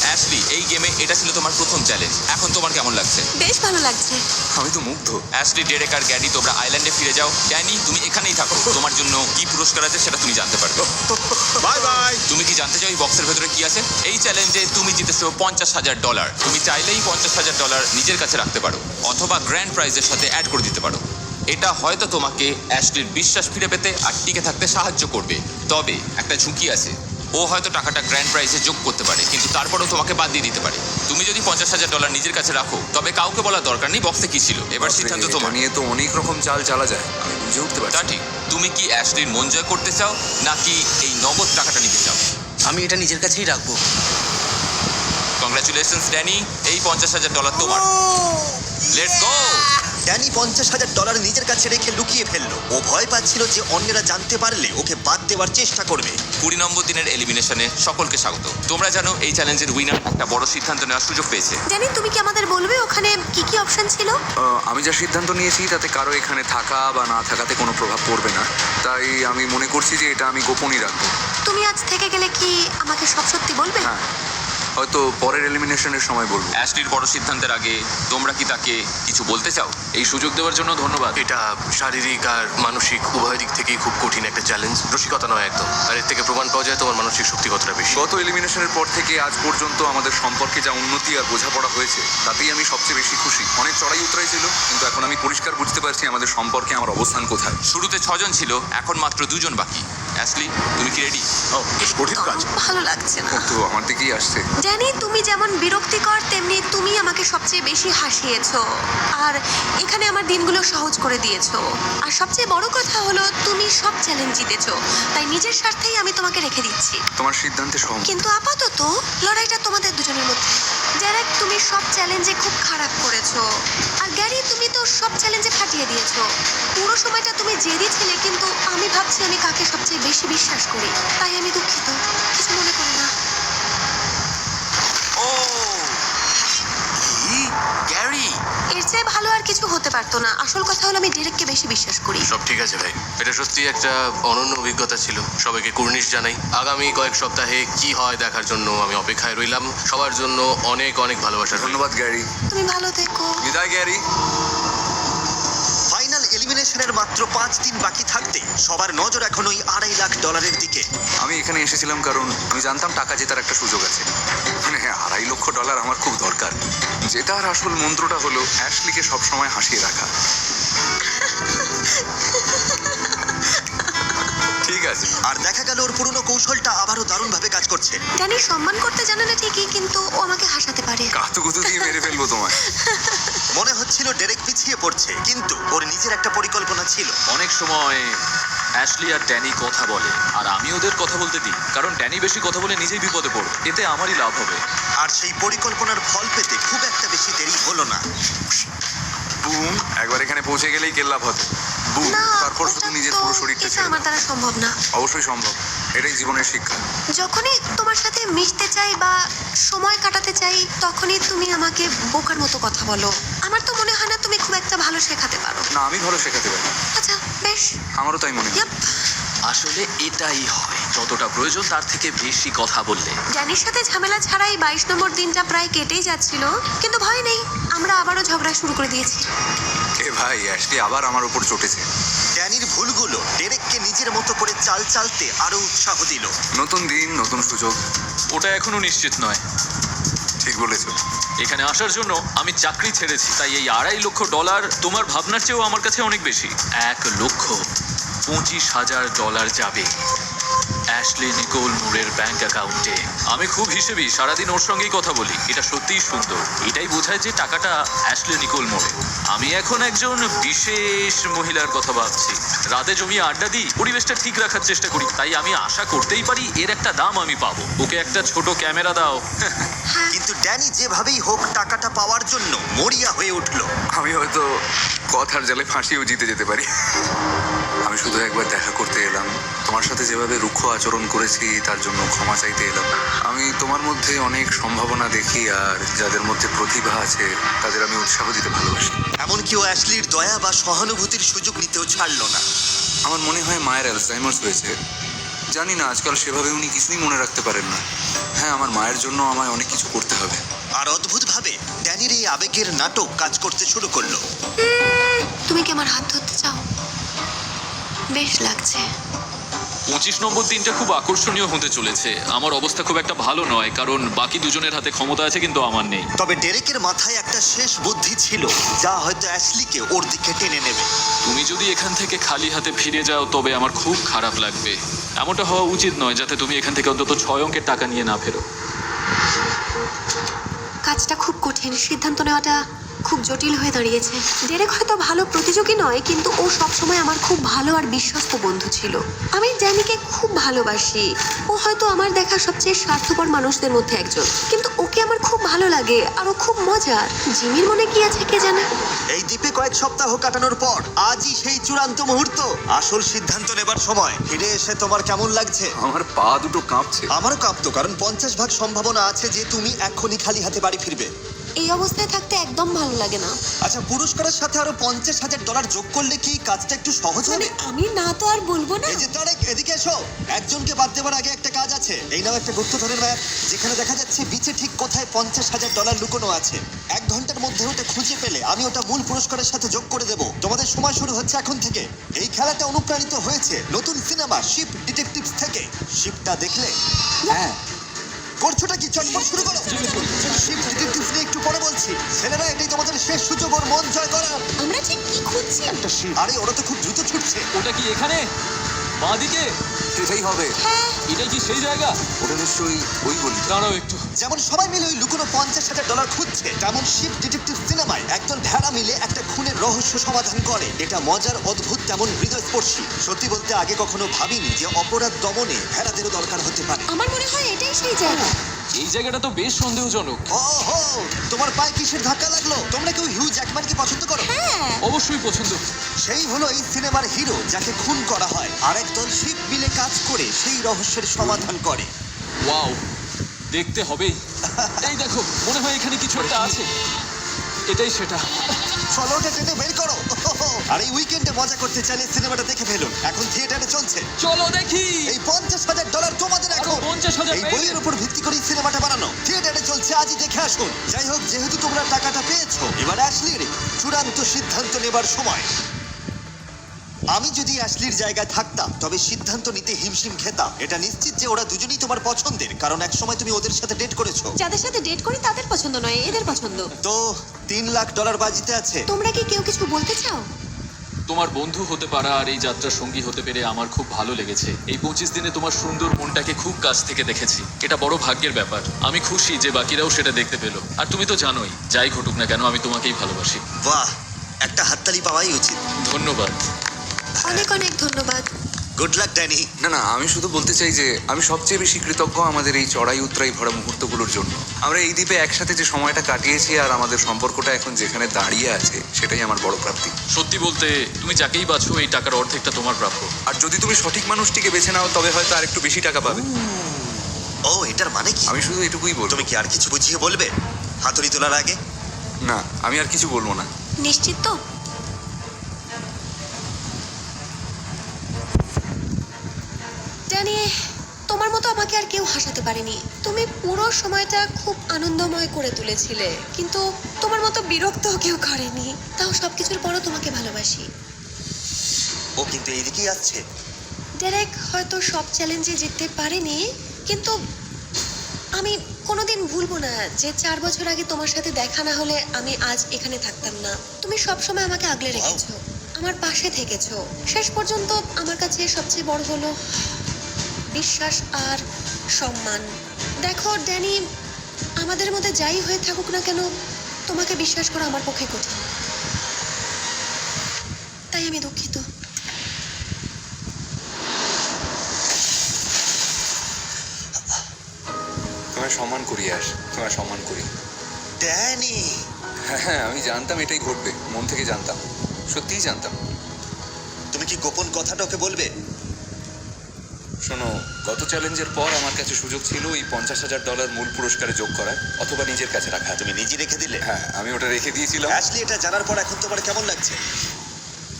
Speaker 10: অ্যাশলি, এই গেমে এটা ছিল তোমার প্রথম চ্যালেঞ্জ। এখন তোমার কেমন লাগছে?
Speaker 2: বেশ ভালো লাগছে।
Speaker 5: আমি তো মুগ্ধ।
Speaker 10: অ্যাশলি, ডেরেক আর গ্যারি তোমরা আইল্যান্ডে ফিরে যাও। ড্যানি, তুমি এখানেই থাকো। তোমার জন্য কি পুরস্কার আছে সেটা তুমি জানতে পারবে।
Speaker 9: Bye bye.
Speaker 10: তুমি কি জানতে চাও এই বক্সের ভেতরে কি আছে? এই চ্যালেঞ্জে তুমি জিতেছো $50,000। তুমি চাইলেই $50,000 নিজের কাছে রাখতে পারো, অথবা গ্র্যান্ড প্রাইজের সাথে অ্যাড করে দিতে পারো। এটা হয়তো তোমাকে অ্যাশলির বিশ্বাস ফিরে পেতে আর টিকে থাকতে সাহায্য করবে। তবে একটা ঝুঁকি আছে, ও হয়তো টাকাটা গ্র্যান্ড প্রাইজে যোগ করতে পারে, কিন্তু তারপরেও তোমাকে বাদ দিয়ে দিতে পারে। তুমি যদি $50,000 নিজের কাছে রাখো, তবে কাউকে বলার দরকার নেই বক্সে কি ছিল। এবার সিদ্ধান্ত
Speaker 5: এটা
Speaker 10: তোমার।
Speaker 5: নিয়ে তো অনেক রকম চাল চালা যায়, আমি বুঝে উঠতে
Speaker 10: তা
Speaker 5: পারছি।
Speaker 10: ঠিক, তুমি কি অ্যাশলির মন জয় করতে চাও, নাকি এই নগদ টাকাটা নিতে চাও?
Speaker 7: আমি এটা নিজের কাছেই রাখবো।
Speaker 10: কংগ্রাচুলেশনস ড্যানি, এই $50,000 তোমার। Let's go!
Speaker 1: ড্যানি $50,000 নিজের কাছে রেখে লুকিয়ে ফেললো। ও ভয় পাচ্ছিল যে অন্যরা জানতে পারলে ওকে বাদ দেওয়ার চেষ্টা করবে।
Speaker 10: 20 নম্বর দিনের এলিমিনেশনে সকলকে স্বাগত। তোমরা জানো এই চ্যালেঞ্জের উইনার একটা বড় সিদ্ধান্ত নেওয়ার সুযোগ পেয়েছে।
Speaker 2: জানি, তুমি কি আমাদের বলবে ওখানে কি কি অপশন ছিল?
Speaker 5: আমি যা সিদ্ধান্ত নিয়েছি তাতে কারো এখানে থাকা বা না থাকাতে কোনো প্রভাব পড়বে না, তাই আমি মনে করছি যে এটা আমি গোপনই রাখবো।
Speaker 2: তুমি আজ থেকে গেলে কি আমাকে সব সত্যি বলবে?
Speaker 5: হ্যাঁ, হয়তো পরের এলিমিনেশনের সময় বলবো।
Speaker 10: অ্যাশলির বড় সিদ্ধান্তের আগে তোমরা কি তাকে কিছু বলতে চাও?
Speaker 3: এই সুযোগ দেওয়ার জন্য ধন্যবাদ।
Speaker 6: এটা শারীরিক আর মানসিক উভয় দিক থেকেই খুব কঠিন একটা চ্যালেঞ্জ। রসিকতা নয় একদম। আর এর থেকে প্রমাণ পাওয়া যায় তোমার মানসিক শক্তি কতটা বেশি।
Speaker 5: গত এলিমিনেশনের পর থেকে আজ পর্যন্ত আমাদের সম্পর্কে যা উন্নতি আর বোঝাপড়া হয়েছে তাতেই আমি সবচেয়ে বেশি খুশি। অনেক চড়াই উতরাই ছিল, কিন্তু এখন আমি পরিষ্কার বুঝতে পারছি আমাদের সম্পর্কে আমার অবস্থান কোথায়।
Speaker 10: শুরুতে 6 জন ছিল, এখন মাত্র 2 জন বাকি। অ্যাশলি, তুমি কি রেডি?
Speaker 9: ও, বেশ কঠিন কাজ।
Speaker 2: ভালো লাগছে না।
Speaker 5: ও তো আমার দিকেই আসছে।
Speaker 2: জানি, তুমি যেমন বিরক্তিকর তেমনি তুমি আমাকে সবচেয়ে বেশি হাসিয়েছো, আর এখানে আমার দিনগুলো সহজ করে দিয়েছো। আর সবচেয়ে বড় কথা হলো তুমি সব চ্যালেঞ্জ জিতেছো, তাই নিজের স্বার্থেই আমি তোমাকে রেখে দিচ্ছি।
Speaker 5: তোমার সিদ্ধান্তে সহমত।
Speaker 2: কিন্তু আপাতত লড়াইটা তোমাদের দুজনের মধ্যে। ডেরেক, তুমি সব চ্যালেঞ্জে খুব খারাপ করেছো, আর গ্যারি, তুমি তো সব চ্যালেঞ্জে ফাটিয়ে দিয়েছো। পুরো সময়টা তুমি জেদি ছিলে, কিন্তু আমি ভাবছি আমি কাকে সবচেয়ে বেশি বিশ্বাস করি। তাই আমি দুঃখিত, কিছু মনে করো না।
Speaker 10: ও কি? গ্যারি!
Speaker 2: এর চেয়ে ভালো আর কিছু হতে পারতো না। আসল কথা হলো আমি ডেরেককে বেশি বিশ্বাস করি।
Speaker 6: সব ঠিক আছে ভাই, এটা সত্যি একটা অনন্য অভিজ্ঞতা ছিল। সবাইকে কুর্নিশ জানাই। আগামী কয়েক সপ্তাহে কি হয় দেখার জন্য আমি অপেক্ষায় রইলাম। সবার জন্য অনেক অনেক ভালোবাসা রইল।
Speaker 5: ধন্যবাদ গ্যারি।
Speaker 2: তুমি ভালো থেকো।
Speaker 5: বিদায় গ্যারি।
Speaker 1: ফাইনাল এলিমিনেশনের মাত্র 5 দিন বাকি থাকতে সবার নজর এখন ওই $2.5 লাখ দিকে।
Speaker 5: আমি এখানে এসেছিলাম কারণ আমি জানতাম টাকা জেতার একটা সুযোগ আছে। মানে $2.5 লক্ষ আমার খুব দরকার। জেতার আসল মন্ত্রটা হলো অ্যাশলিকে সবসময় হাসিয়ে রাখা। ঠিক আছে।
Speaker 1: আর দেখা গেল ওর পুরনো কৌশলটা আবারও দারুণভাবে কাজ করছে।
Speaker 2: জানি, সম্মান করতে জানে না ঠিকই, কিন্তু ও আমাকে হাসাতে পারে।
Speaker 5: কাতুকুতু দিয়ে মেরে ফেলবো তোমায়।
Speaker 1: মনে হচ্ছিল ডেরেক পিছিয়ে পড়ছে, কিন্তু ওর নিজের একটা পরিকল্পনা ছিল।
Speaker 3: অনেক সময় অ্যাশলি আর ড্যানি কথা বলে, আর আমি ওদের কথা বলতে দিই, কারণ ড্যানি বেশি কথা বলে নিজেই বিপদে পড়বে, এতে আমারই লাভ হবে।
Speaker 1: আর সেই পরিকল্পনার ফল পেতে খুব একটা বেশি দেরি হলো না।
Speaker 5: বুম, একবার এখানে পৌঁছে গেলেই কেল্লাভ হতো। বুম,
Speaker 2: না,
Speaker 5: তারপর শুধু
Speaker 2: ওটা
Speaker 5: নিজের
Speaker 2: তো-
Speaker 5: পুরো শরীরটা
Speaker 2: এটা
Speaker 5: ছেড়ে
Speaker 2: আমার
Speaker 5: দাও।
Speaker 2: দ্বারা সম্ভব না।
Speaker 5: অবশ্যই সম্ভব। এটাই জীবনের শিক্ষা।
Speaker 2: যখনই তোমার সাথে মিশতে চাই বা সময় কাটাতে চাই তখনই তুমি আমাকে বোকার মতো কথা বলো। আমার তো মনে হয় না তুমি খুব একটা ভালো শেখাতে পারো।
Speaker 5: না, আমি ভালো শেখাতে পারি।
Speaker 2: আচ্ছা বেশ।
Speaker 5: আমারও তাই মনে হয়।
Speaker 2: ইয়াপ।
Speaker 3: আসলে এটাই হয়, যতটা প্রয়োজন তার থেকে বেশি কথা বললে।
Speaker 2: ড্যানির সাথে ঝামেলা ছাড়াই 22 নম্বর দিনটা প্রায় কেটেই যাচ্ছিল, কিন্তু ভয় নেই, আমরা আবারও ঝগড়া শুরু করে দিয়েছি।
Speaker 5: এ ভাই, অ্যাশলি আবার আমার উপর চটেছে।
Speaker 1: ড্যানির ভুলগুলো ডেরেককে নিজের মতো করে চাল চালতে আরো উৎসাহ দিল।
Speaker 5: নতুন দিন, নতুন সুযোগ।
Speaker 3: ওটা এখনো নিশ্চিত নয়।
Speaker 5: ঠিক বলেছো।
Speaker 3: এখানে আসার জন্য আমি চাকরি ছেড়েছি, তাই এই $2.5 লক্ষ তোমার ভাবনার চেয়েও আমার কাছে অনেক বেশি। $1,25,000 যাবে অ্যাশলি নিকোল মুরের ব্যাংক অ্যাকাউন্টে। আমি খুব হিসেবি, সারাদিন ওর সঙ্গেই কথা বলি। এটা সত্যিই সুন্দর। এটাই বোঝায় যে টাকাটা অ্যাশলি নিকোল মুরের। আমি এখন একজন বিশেষ মহিলার কথা ভাবছি। রাতে জমিয়ে আড্ডা দিই, পরিবেশটা ঠিক রাখার চেষ্টা করি, তাই আমি আশা করতেই পারি এর একটা দাম আমি পাবো। ওকে একটা ছোট ক্যামেরা দাও।
Speaker 1: কিন্তু ড্যানি যেভাবেই হোক টাকাটা পাওয়ার জন্য মরিয়া হয়ে উঠলো।
Speaker 5: আমি হয়তো কথার জালে ফাঁসিয়েও জিতে যেতে পারি। আমি শুধু একবার দেখা করতে এলাম। তোমার সাথে যেভাবে রুক্ষ আচরণ করেছি তার জন্য ক্ষমা চাইতে এলাম। আমি তোমার মধ্যে অনেক সম্ভাবনা দেখি, আর যাদের মধ্যে প্রতিভা আছে তাদের আমি উৎসাহ দিতে ভালোবাসি।
Speaker 1: এমনকি ও অ্যাশলির দয়া বা সহানুভূতির সুযোগ নিতেও ছাড়লো না।
Speaker 5: আমার মনে হয় মায়ের অ্যালজাইমার্স হয়েছে। জানি না, আজকাল সেভাবে উনি কিছুই মনে রাখতে পারেন না। হ্যাঁ, আমার মায়ের জন্য আমায় অনেক কিছু করতে হবে।
Speaker 1: আর অদ্ভুতভাবে ড্যানির এই আবেগের নাটক কাজ করতে শুরু করলো।
Speaker 2: তুমি কি আমার হাত ধরতে চাও? বেশ লাগছে।
Speaker 3: 25 নম্বর দিনটা খুব আকর্ষণীয় হতে চলেছে। আমার অবস্থা খুব একটা ভালো নয়, কারণ বাকি দুজনের হাতে ক্ষমতা আছে কিন্তু আমার নেই।
Speaker 1: তবে ডেরেকের মাথায় একটা শেষ বুদ্ধি ছিল, যা হয়তো অ্যাশলিকে ওর দিকে টেনে নেবে।
Speaker 3: তুমি যদি এখান থেকে খালি হাতে ফিরে যাও তবে আমার খুব খারাপ লাগবে। এমনটা হওয়া উচিত নয়, যাতে তুমি এখান থেকে অন্তত 6 অঙ্কের টাকা নিয়ে না ফেরো।
Speaker 2: কাজটা খুব কঠিন, সিদ্ধান্ত নেওয়াটা খুব জটিল হয়ে দাঁড়িয়েছে। ডেরেক হয়তো ভালো প্রতিযোগী নয়, কিন্তু ও সবসময় আমার খুব ভালো আর বিশ্বস্ত বন্ধু ছিল। আমি ড্যানিকে খুব ভালোবাসি। ও হয়তো আমার দেখা সবচেয়ে স্বার্থপর মানুষদের মধ্যে একজন, কিন্তু ওকে আমার খুব ভালো লাগে আর ও খুব মজার। জিমির মনে কি আছে কে জানে।
Speaker 1: এই দ্বীপে কয়েক সপ্তাহ কাটানোর পর আজই সেই চূড়ান্ত মুহূর্ত, আসল সিদ্ধান্ত নেবার সময়। ফিরে এসে তোমার কেমন লাগছে?
Speaker 5: আমার পা দুটো কাঁপছে।
Speaker 1: আমারও কাঁপতো, কারণ 50% সম্ভাবনা আছে যে তুমি এখনই খালি হাতে বাড়ি ফিরবে।
Speaker 2: এই অবস্থায় থাকতে একদম ভালো লাগে না।
Speaker 1: আচ্ছা, পুরস্কারের সাথে আরো $50,000 যোগ করলে কি কাজটা একটু সহজ হবে?
Speaker 2: আমি না তো আর বলবো না।
Speaker 1: এই যে তারেক, এদিকে এসো। একজনকে বাদ দেওয়ার আগে একটা কাজ আছে। এই নাও একটা গুপ্তধনের ম্যাপ, যেখানে দেখা যাচ্ছে বিচে ঠিক কোথায় $50,000 লুকোনো আছে। 1 ঘন্টার মধ্যে ওটা খুঁজে পেলে আমি ওটা মূল পুরস্কারের সাথে যোগ করে দেবো। তোমাদের সময় শুরু হচ্ছে এখন থেকে। এই খেলাটা অনুপ্রাণিত হয়েছে নতুন সিনেমা শিপ ডিটেকটিভস থেকে। শিপটা দেখলে? হ্যাঁ। করছোটা কি? চটপট শুরু করো। শিপ ডিটেকটিভস নিয়ে একটু পরে বলছি। ছেলেরা, এটাই তোমাদের শেষ সুযোগ ওর মন জয় করার।
Speaker 2: আমরা ঠিক কি খুঁজছি?
Speaker 1: একটা শিপ। আরে ওরা তো খুব দ্রুত ছুটছে।
Speaker 3: ওটা কি এখানে বাঁদিকে?
Speaker 5: এটাই হবে।
Speaker 3: এটাই কি সেই জায়গা?
Speaker 5: ওটা নিশ্চয়ই ওই গলি।
Speaker 3: দাঁড়াও একটু।
Speaker 1: যেমন সবাই মিলে ওই লুকোনো $50,000 খুঁজছে, তেমন শিপ ডিটেকটিভ সিনেমায় একদল ভেড়া মিলে একটা খুনের রহস্য সমাধান করে। এটা মজার, অদ্ভুত, তেমন হৃদয়স্পর্শী। সত্যি বলতে আগে কখনো ভাবিনি যে অপরাধ দমনে ভেড়াদেরও দরকার হতে পারে।
Speaker 2: আমার মনে হয় এটাই সেই জায়গা।
Speaker 3: এই জায়গাটা তো বেশ সন্দেহজনক।
Speaker 1: ওহো, তোমার পায়ে কিসের ধাক্কা লাগলো? তোমরা কেউ হিউ জ্যাকম্যানকে পছন্দ করো?
Speaker 3: অবশ্যই পছন্দ।
Speaker 1: সেই হলো এই সিনেমার হিরো, যাকে খুন করা হয়, আর একদল শিপ মিলে কাজ করে সেই রহস্যের সমাধান করে।
Speaker 3: ওয়াও, দেখতে হবেই। এই দেখো, মনে হয় এখানে কিছু একটা আছে। এটাই সেটা।
Speaker 1: চলো ওটা টেনে বের করো। আর এই উইকেন্ডে মজা করতে চাইলে সিনেমাটা দেখে ফেলুন, এখন থিয়েটারে চলছে।
Speaker 3: চলো দেখি।
Speaker 1: এই $50,000 তোমাদের এখন।
Speaker 3: 50,000
Speaker 1: এই বইয়ের উপর ভিত্তি করে সিনেমাটা বানানো। থিয়েটারে চলছে, আজই দেখে আসুন। যাই হোক, যেহেতু তোমরা টাকাটা পেয়েছো, এবার অ্যাশলির চূড়ান্ত সিদ্ধান্ত নেবার সময়। আমি যদি অ্যাশলির জায়গায় থাকতাম তবে সিদ্ধান্ত নিতে হিমশিম খেতাম। এটা নিশ্চিত যে ওরা দুজনেই তোমার পছন্দের, কারণ একসময় তুমি ওদের সাথে ডেট করেছো।
Speaker 2: যাদের সাথে ডেট করি তাদের পছন্দ নয়, এদের পছন্দ।
Speaker 1: তো $3 লাখ বাজিতে আছে।
Speaker 2: তোমরা কি কেউ কিছু বলতে চাও?
Speaker 3: তোমার বন্ধু হতে পারা আর এই যাত্রার সঙ্গী হতে পেরে আমার খুব ভালো লেগেছে। এই 25 দিনে তোমার সুন্দর মনটাকে খুব কাছ থেকে দেখেছি। এটা বড় ভাগ্যের ব্যাপার। আমি খুশি যে বাকিরাও সেটা দেখতে পেলো। আর তুমি তো জানোই, যাই ঘটুক না কেন আমি তোমাকেই ভালোবাসি।
Speaker 1: বাহ, একটা হাততালি পাওয়াই উচিত।
Speaker 3: ধন্যবাদ।
Speaker 2: অনেক অনেক ধন্যবাদ।
Speaker 1: Good luck Danny.
Speaker 5: না না, আমি শুধু বলতে চাই যে আমি সবচেয়ে বেশি কৃতজ্ঞ আমাদের এই চড়াই উতরাই ভরা মুহূর্তগুলোর জন্য। আমরা এই দ্বীপে একসাথে যে সময়টা কাটিয়েছি আর আমাদের সম্পর্কটা এখন যেখানে দাঁড়িয়ে আছে, সেটাই আমার বড় প্রাপ্তি।
Speaker 3: সত্যি বলতে তুমি যাকেই বাছো এই টাকার অর্ধেকটা তোমার প্রাপ্য।
Speaker 5: আর যদি তুমি সঠিক মানুষটিকে বেছে নাও তবে হয়তো আর একটু বেশি টাকা পাবে।
Speaker 1: ও, এটার মানে কি?
Speaker 5: আমি শুধু এটুকুই বলবো।
Speaker 1: তুমি কি আর কিছু বুঝিয়ে বলবে হাতুড়ি তোলার আগে?
Speaker 5: না, আমি আর কিছু বলবো না।
Speaker 2: নিশ্চিত তো? ড্যানি, তোমার মতো আমাকে আর কেউ হাসাতে পারেনি। তুমি পুরো সময়টা খুব আনন্দময় করে তুলেছিলে, কিন্তু তোমার মতো বিরক্ত কেউ করেনি। তাও সবকিছুর পরও তোমাকে ভালোবাসি।
Speaker 1: ও কিন্তু এইদিকেই আসছে।
Speaker 2: ডেরেক হয়তো সব চ্যালেঞ্জে জিততে পারেনি, কিন্তু আমি কোনোদিন ভুলবো না যে 4 বছর আগে তোমার সাথে দেখা না হলে আমি আজ এখানে থাকতাম না। তুমি সবসময় আমাকে আগলে রেখেছো, আমার পাশে থেকেছো। শেষ পর্যন্ত আমার কাছে সবচেয়ে বড় হলো বিশ্বাস আর সম্মান। দেখো ড্যানি, আমাদের মধ্যে যাই হয়ে থাকুক না কেন, তোমাকে বিশ্বাস করা আমার পক্ষে কঠিন। তাই আমি দুঃখিত।
Speaker 5: তোমায় সম্মান করি আস, তোমায় সম্মান করি।
Speaker 1: ড্যানি,
Speaker 5: হ্যাঁ, আমি জানতাম এটাই ঘটবে, মন থেকে জানতাম, সত্যিই জানতাম।
Speaker 1: তুমি কি গোপন কথাটা ওকে বলবে?
Speaker 5: শোনো, গত চ্যালেঞ্জের পর আমার কাছে সুযোগ ছিল এই $50,000 মূল পুরস্কারে যোগ করার অথবা নিজের কাছে রাখা।
Speaker 1: তুমি নিজে রেখে দিলে।
Speaker 5: হ্যাঁ, আমি ওটা রেখে দিয়েছিলাম।
Speaker 1: অ্যাশলি, এটা জানার পর এখন তোমার কেমন লাগছে?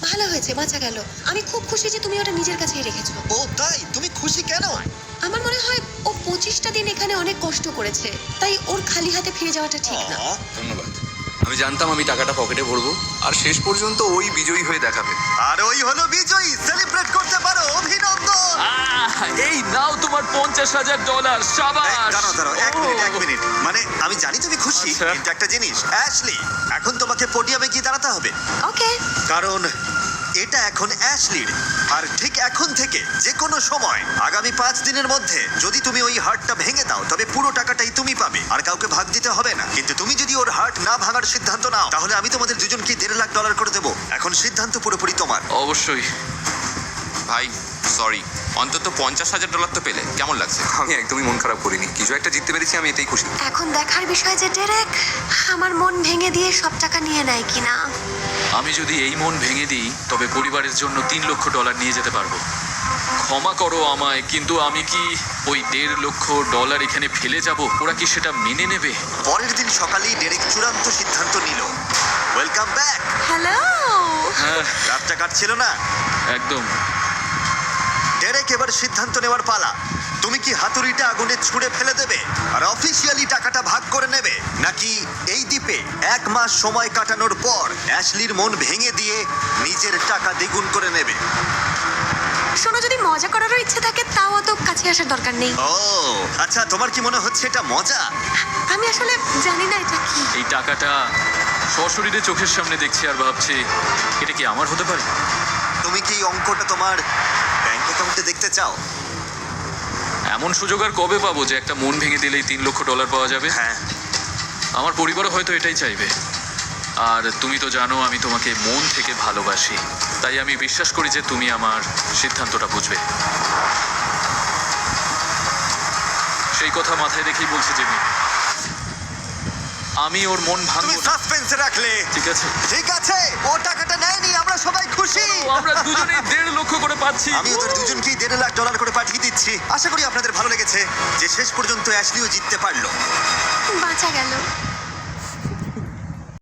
Speaker 2: ভালো হয়েছে, বাঁচা গেল। আমি খুব খুশি যে তুমি ওটা নিজের কাছেই রেখেছো।
Speaker 1: ও তাই? তুমি খুশি কেন?
Speaker 2: আমার মনে হয় ও 25টা দিন এখানে অনেক কষ্ট করেছে, তাই ওর খালি হাতে ফিরে যাওয়াটা ঠিক না।
Speaker 1: আহ,
Speaker 5: ধন্যবাদ। আমি জানতাম আমি টাকাটা পকেটে ভরবো, আর শেষ পর্যন্ত ওই বিজয়ী হয়ে দেখাবে।
Speaker 1: আর ওই হলো বিজয়ী। সেলিব্রেট করতে পারো, অভিনন্দন।
Speaker 3: এই নাও তোমার $50,000।
Speaker 1: এই,
Speaker 3: শাবাশ।
Speaker 1: দাঁড়াও, এক মিনিট। মানে আমি জানি তুমি খুশি,
Speaker 3: আচ্ছা।
Speaker 1: কিন্তু একটা জিনিস, অ্যাশলি, এখন তোমাকে পোডিয়ামে গিয়ে দাঁড়াতে হবে।
Speaker 2: ওকে,
Speaker 1: কারণ এটা এখন অ্যাশলির। আর ঠিক এখন থেকে যে কোনো সময় আগামী 5 দিনের মধ্যে যদি তুমি ওই হার্টটা ভেঙে দাও, তবে পুরো টাকাটাই তুমি পাবে, আর কাউকে ভাগ দিতে হবে না। কিন্তু তুমি যদি ওর হার্ট না ভাঙার সিদ্ধান্ত নাও, তাহলে আমি তোমাদের দুজনকে $1.5 লাখ করে দেবো। এখন সিদ্ধান্ত পুরোপুরি তোমার।
Speaker 3: অবশ্যই।
Speaker 10: ভাই সরি, অন্তত $50,000 তো পেলে, কেমন লাগছে?
Speaker 5: আমি একদমই মন খারাপ করিনি, কিছু একটা জিততে পেরেছি, আমি এতেই খুশি।
Speaker 2: এখন দেখার বিষয় যে ডেরেক আমার মন ভেঙে দিয়ে সব টাকা নিয়ে নেয় কিনা।
Speaker 3: আমি যদি এই মন ভেঙে দিই তবে পরিবারের জন্য $3 লক্ষ নিয়ে যেতে পারবো। ক্ষমা করো আমায়, কিন্তু আমি কি ওই $1.5 লক্ষ এখানে ফেলে যাব? ওরা কি সেটা মেনে নেবে?
Speaker 1: পরের দিন সকালেই ডেরেক চূড়ান্ত সিদ্ধান্ত নিল। Welcome back.
Speaker 2: হ্যালো।
Speaker 3: হ্যাঁ,
Speaker 1: রাতটা কাটছিল না।
Speaker 3: একদম।
Speaker 1: ডেরেক, এবার সিদ্ধান্ত নেওয়ার পালা। তুমি কি হাতুড়িটা আগুনে ছুঁড়ে ফেলে দেবে আর অফিসিয়ালি টাকাটা ভাগ করে নেবে, নাকি এই দ্বীপে 1 মাস সময় কাটানোর পর অ্যাশলির মন ভেঙে দিয়ে নিজের টাকা দ্বিগুণ করে নেবে?
Speaker 2: শোনো, যদি মজা করারও ইচ্ছে থাকে তাও অত কাছে আসার দরকার নেই।
Speaker 1: ও আচ্ছা, তোমার কি মনে হচ্ছে এটা মজা?
Speaker 2: আমি আসলে জানি না এটা কি।
Speaker 3: এই টাকাটা সশরীরে চোখের সামনে দেখছি আর ভাবছি এটা কি আমার হতে পারে?
Speaker 1: তুমি কি এই অঙ্কটা তোমার ব্যাংক অ্যাকাউন্টে দেখতে চাও?
Speaker 3: এমন সুযোগ আর কবে পাবো যে একটা মন ভেঙে দিলেই $3 লক্ষ পাওয়া যাবে?
Speaker 1: হ্যাঁ।
Speaker 3: আমার পরিবারও হয়তো এটাই চাইবে। আর তুমি তো জানো আমি তোমাকে মন থেকে ভালোবাসি, তাই আমি বিশ্বাস করি যে তুমি আমার সিদ্ধান্তটা বুঝবে। সেই কথা মাথায় রেখেই বলছি যে আমি ওর মন
Speaker 1: তুমি
Speaker 3: ভাঙবো না।
Speaker 1: সাসপেন্সে রাখলে।
Speaker 3: ঠিক আছে,
Speaker 1: ঠিক আছে, ও টাকাটা নেয়নি, আমরা সবাই খুশি।
Speaker 3: আমরা দুজনেই $1.5 লক্ষ করে পাচ্ছি।
Speaker 1: আমি ওদের দুজনকেই $1.5 লাখ করে পাঠিয়ে দিচ্ছি। আশা করি আপনাদের ভালো লেগেছে যে শেষ পর্যন্ত অ্যাশলিও জিততে পারলো।
Speaker 2: বাঁচা গেল।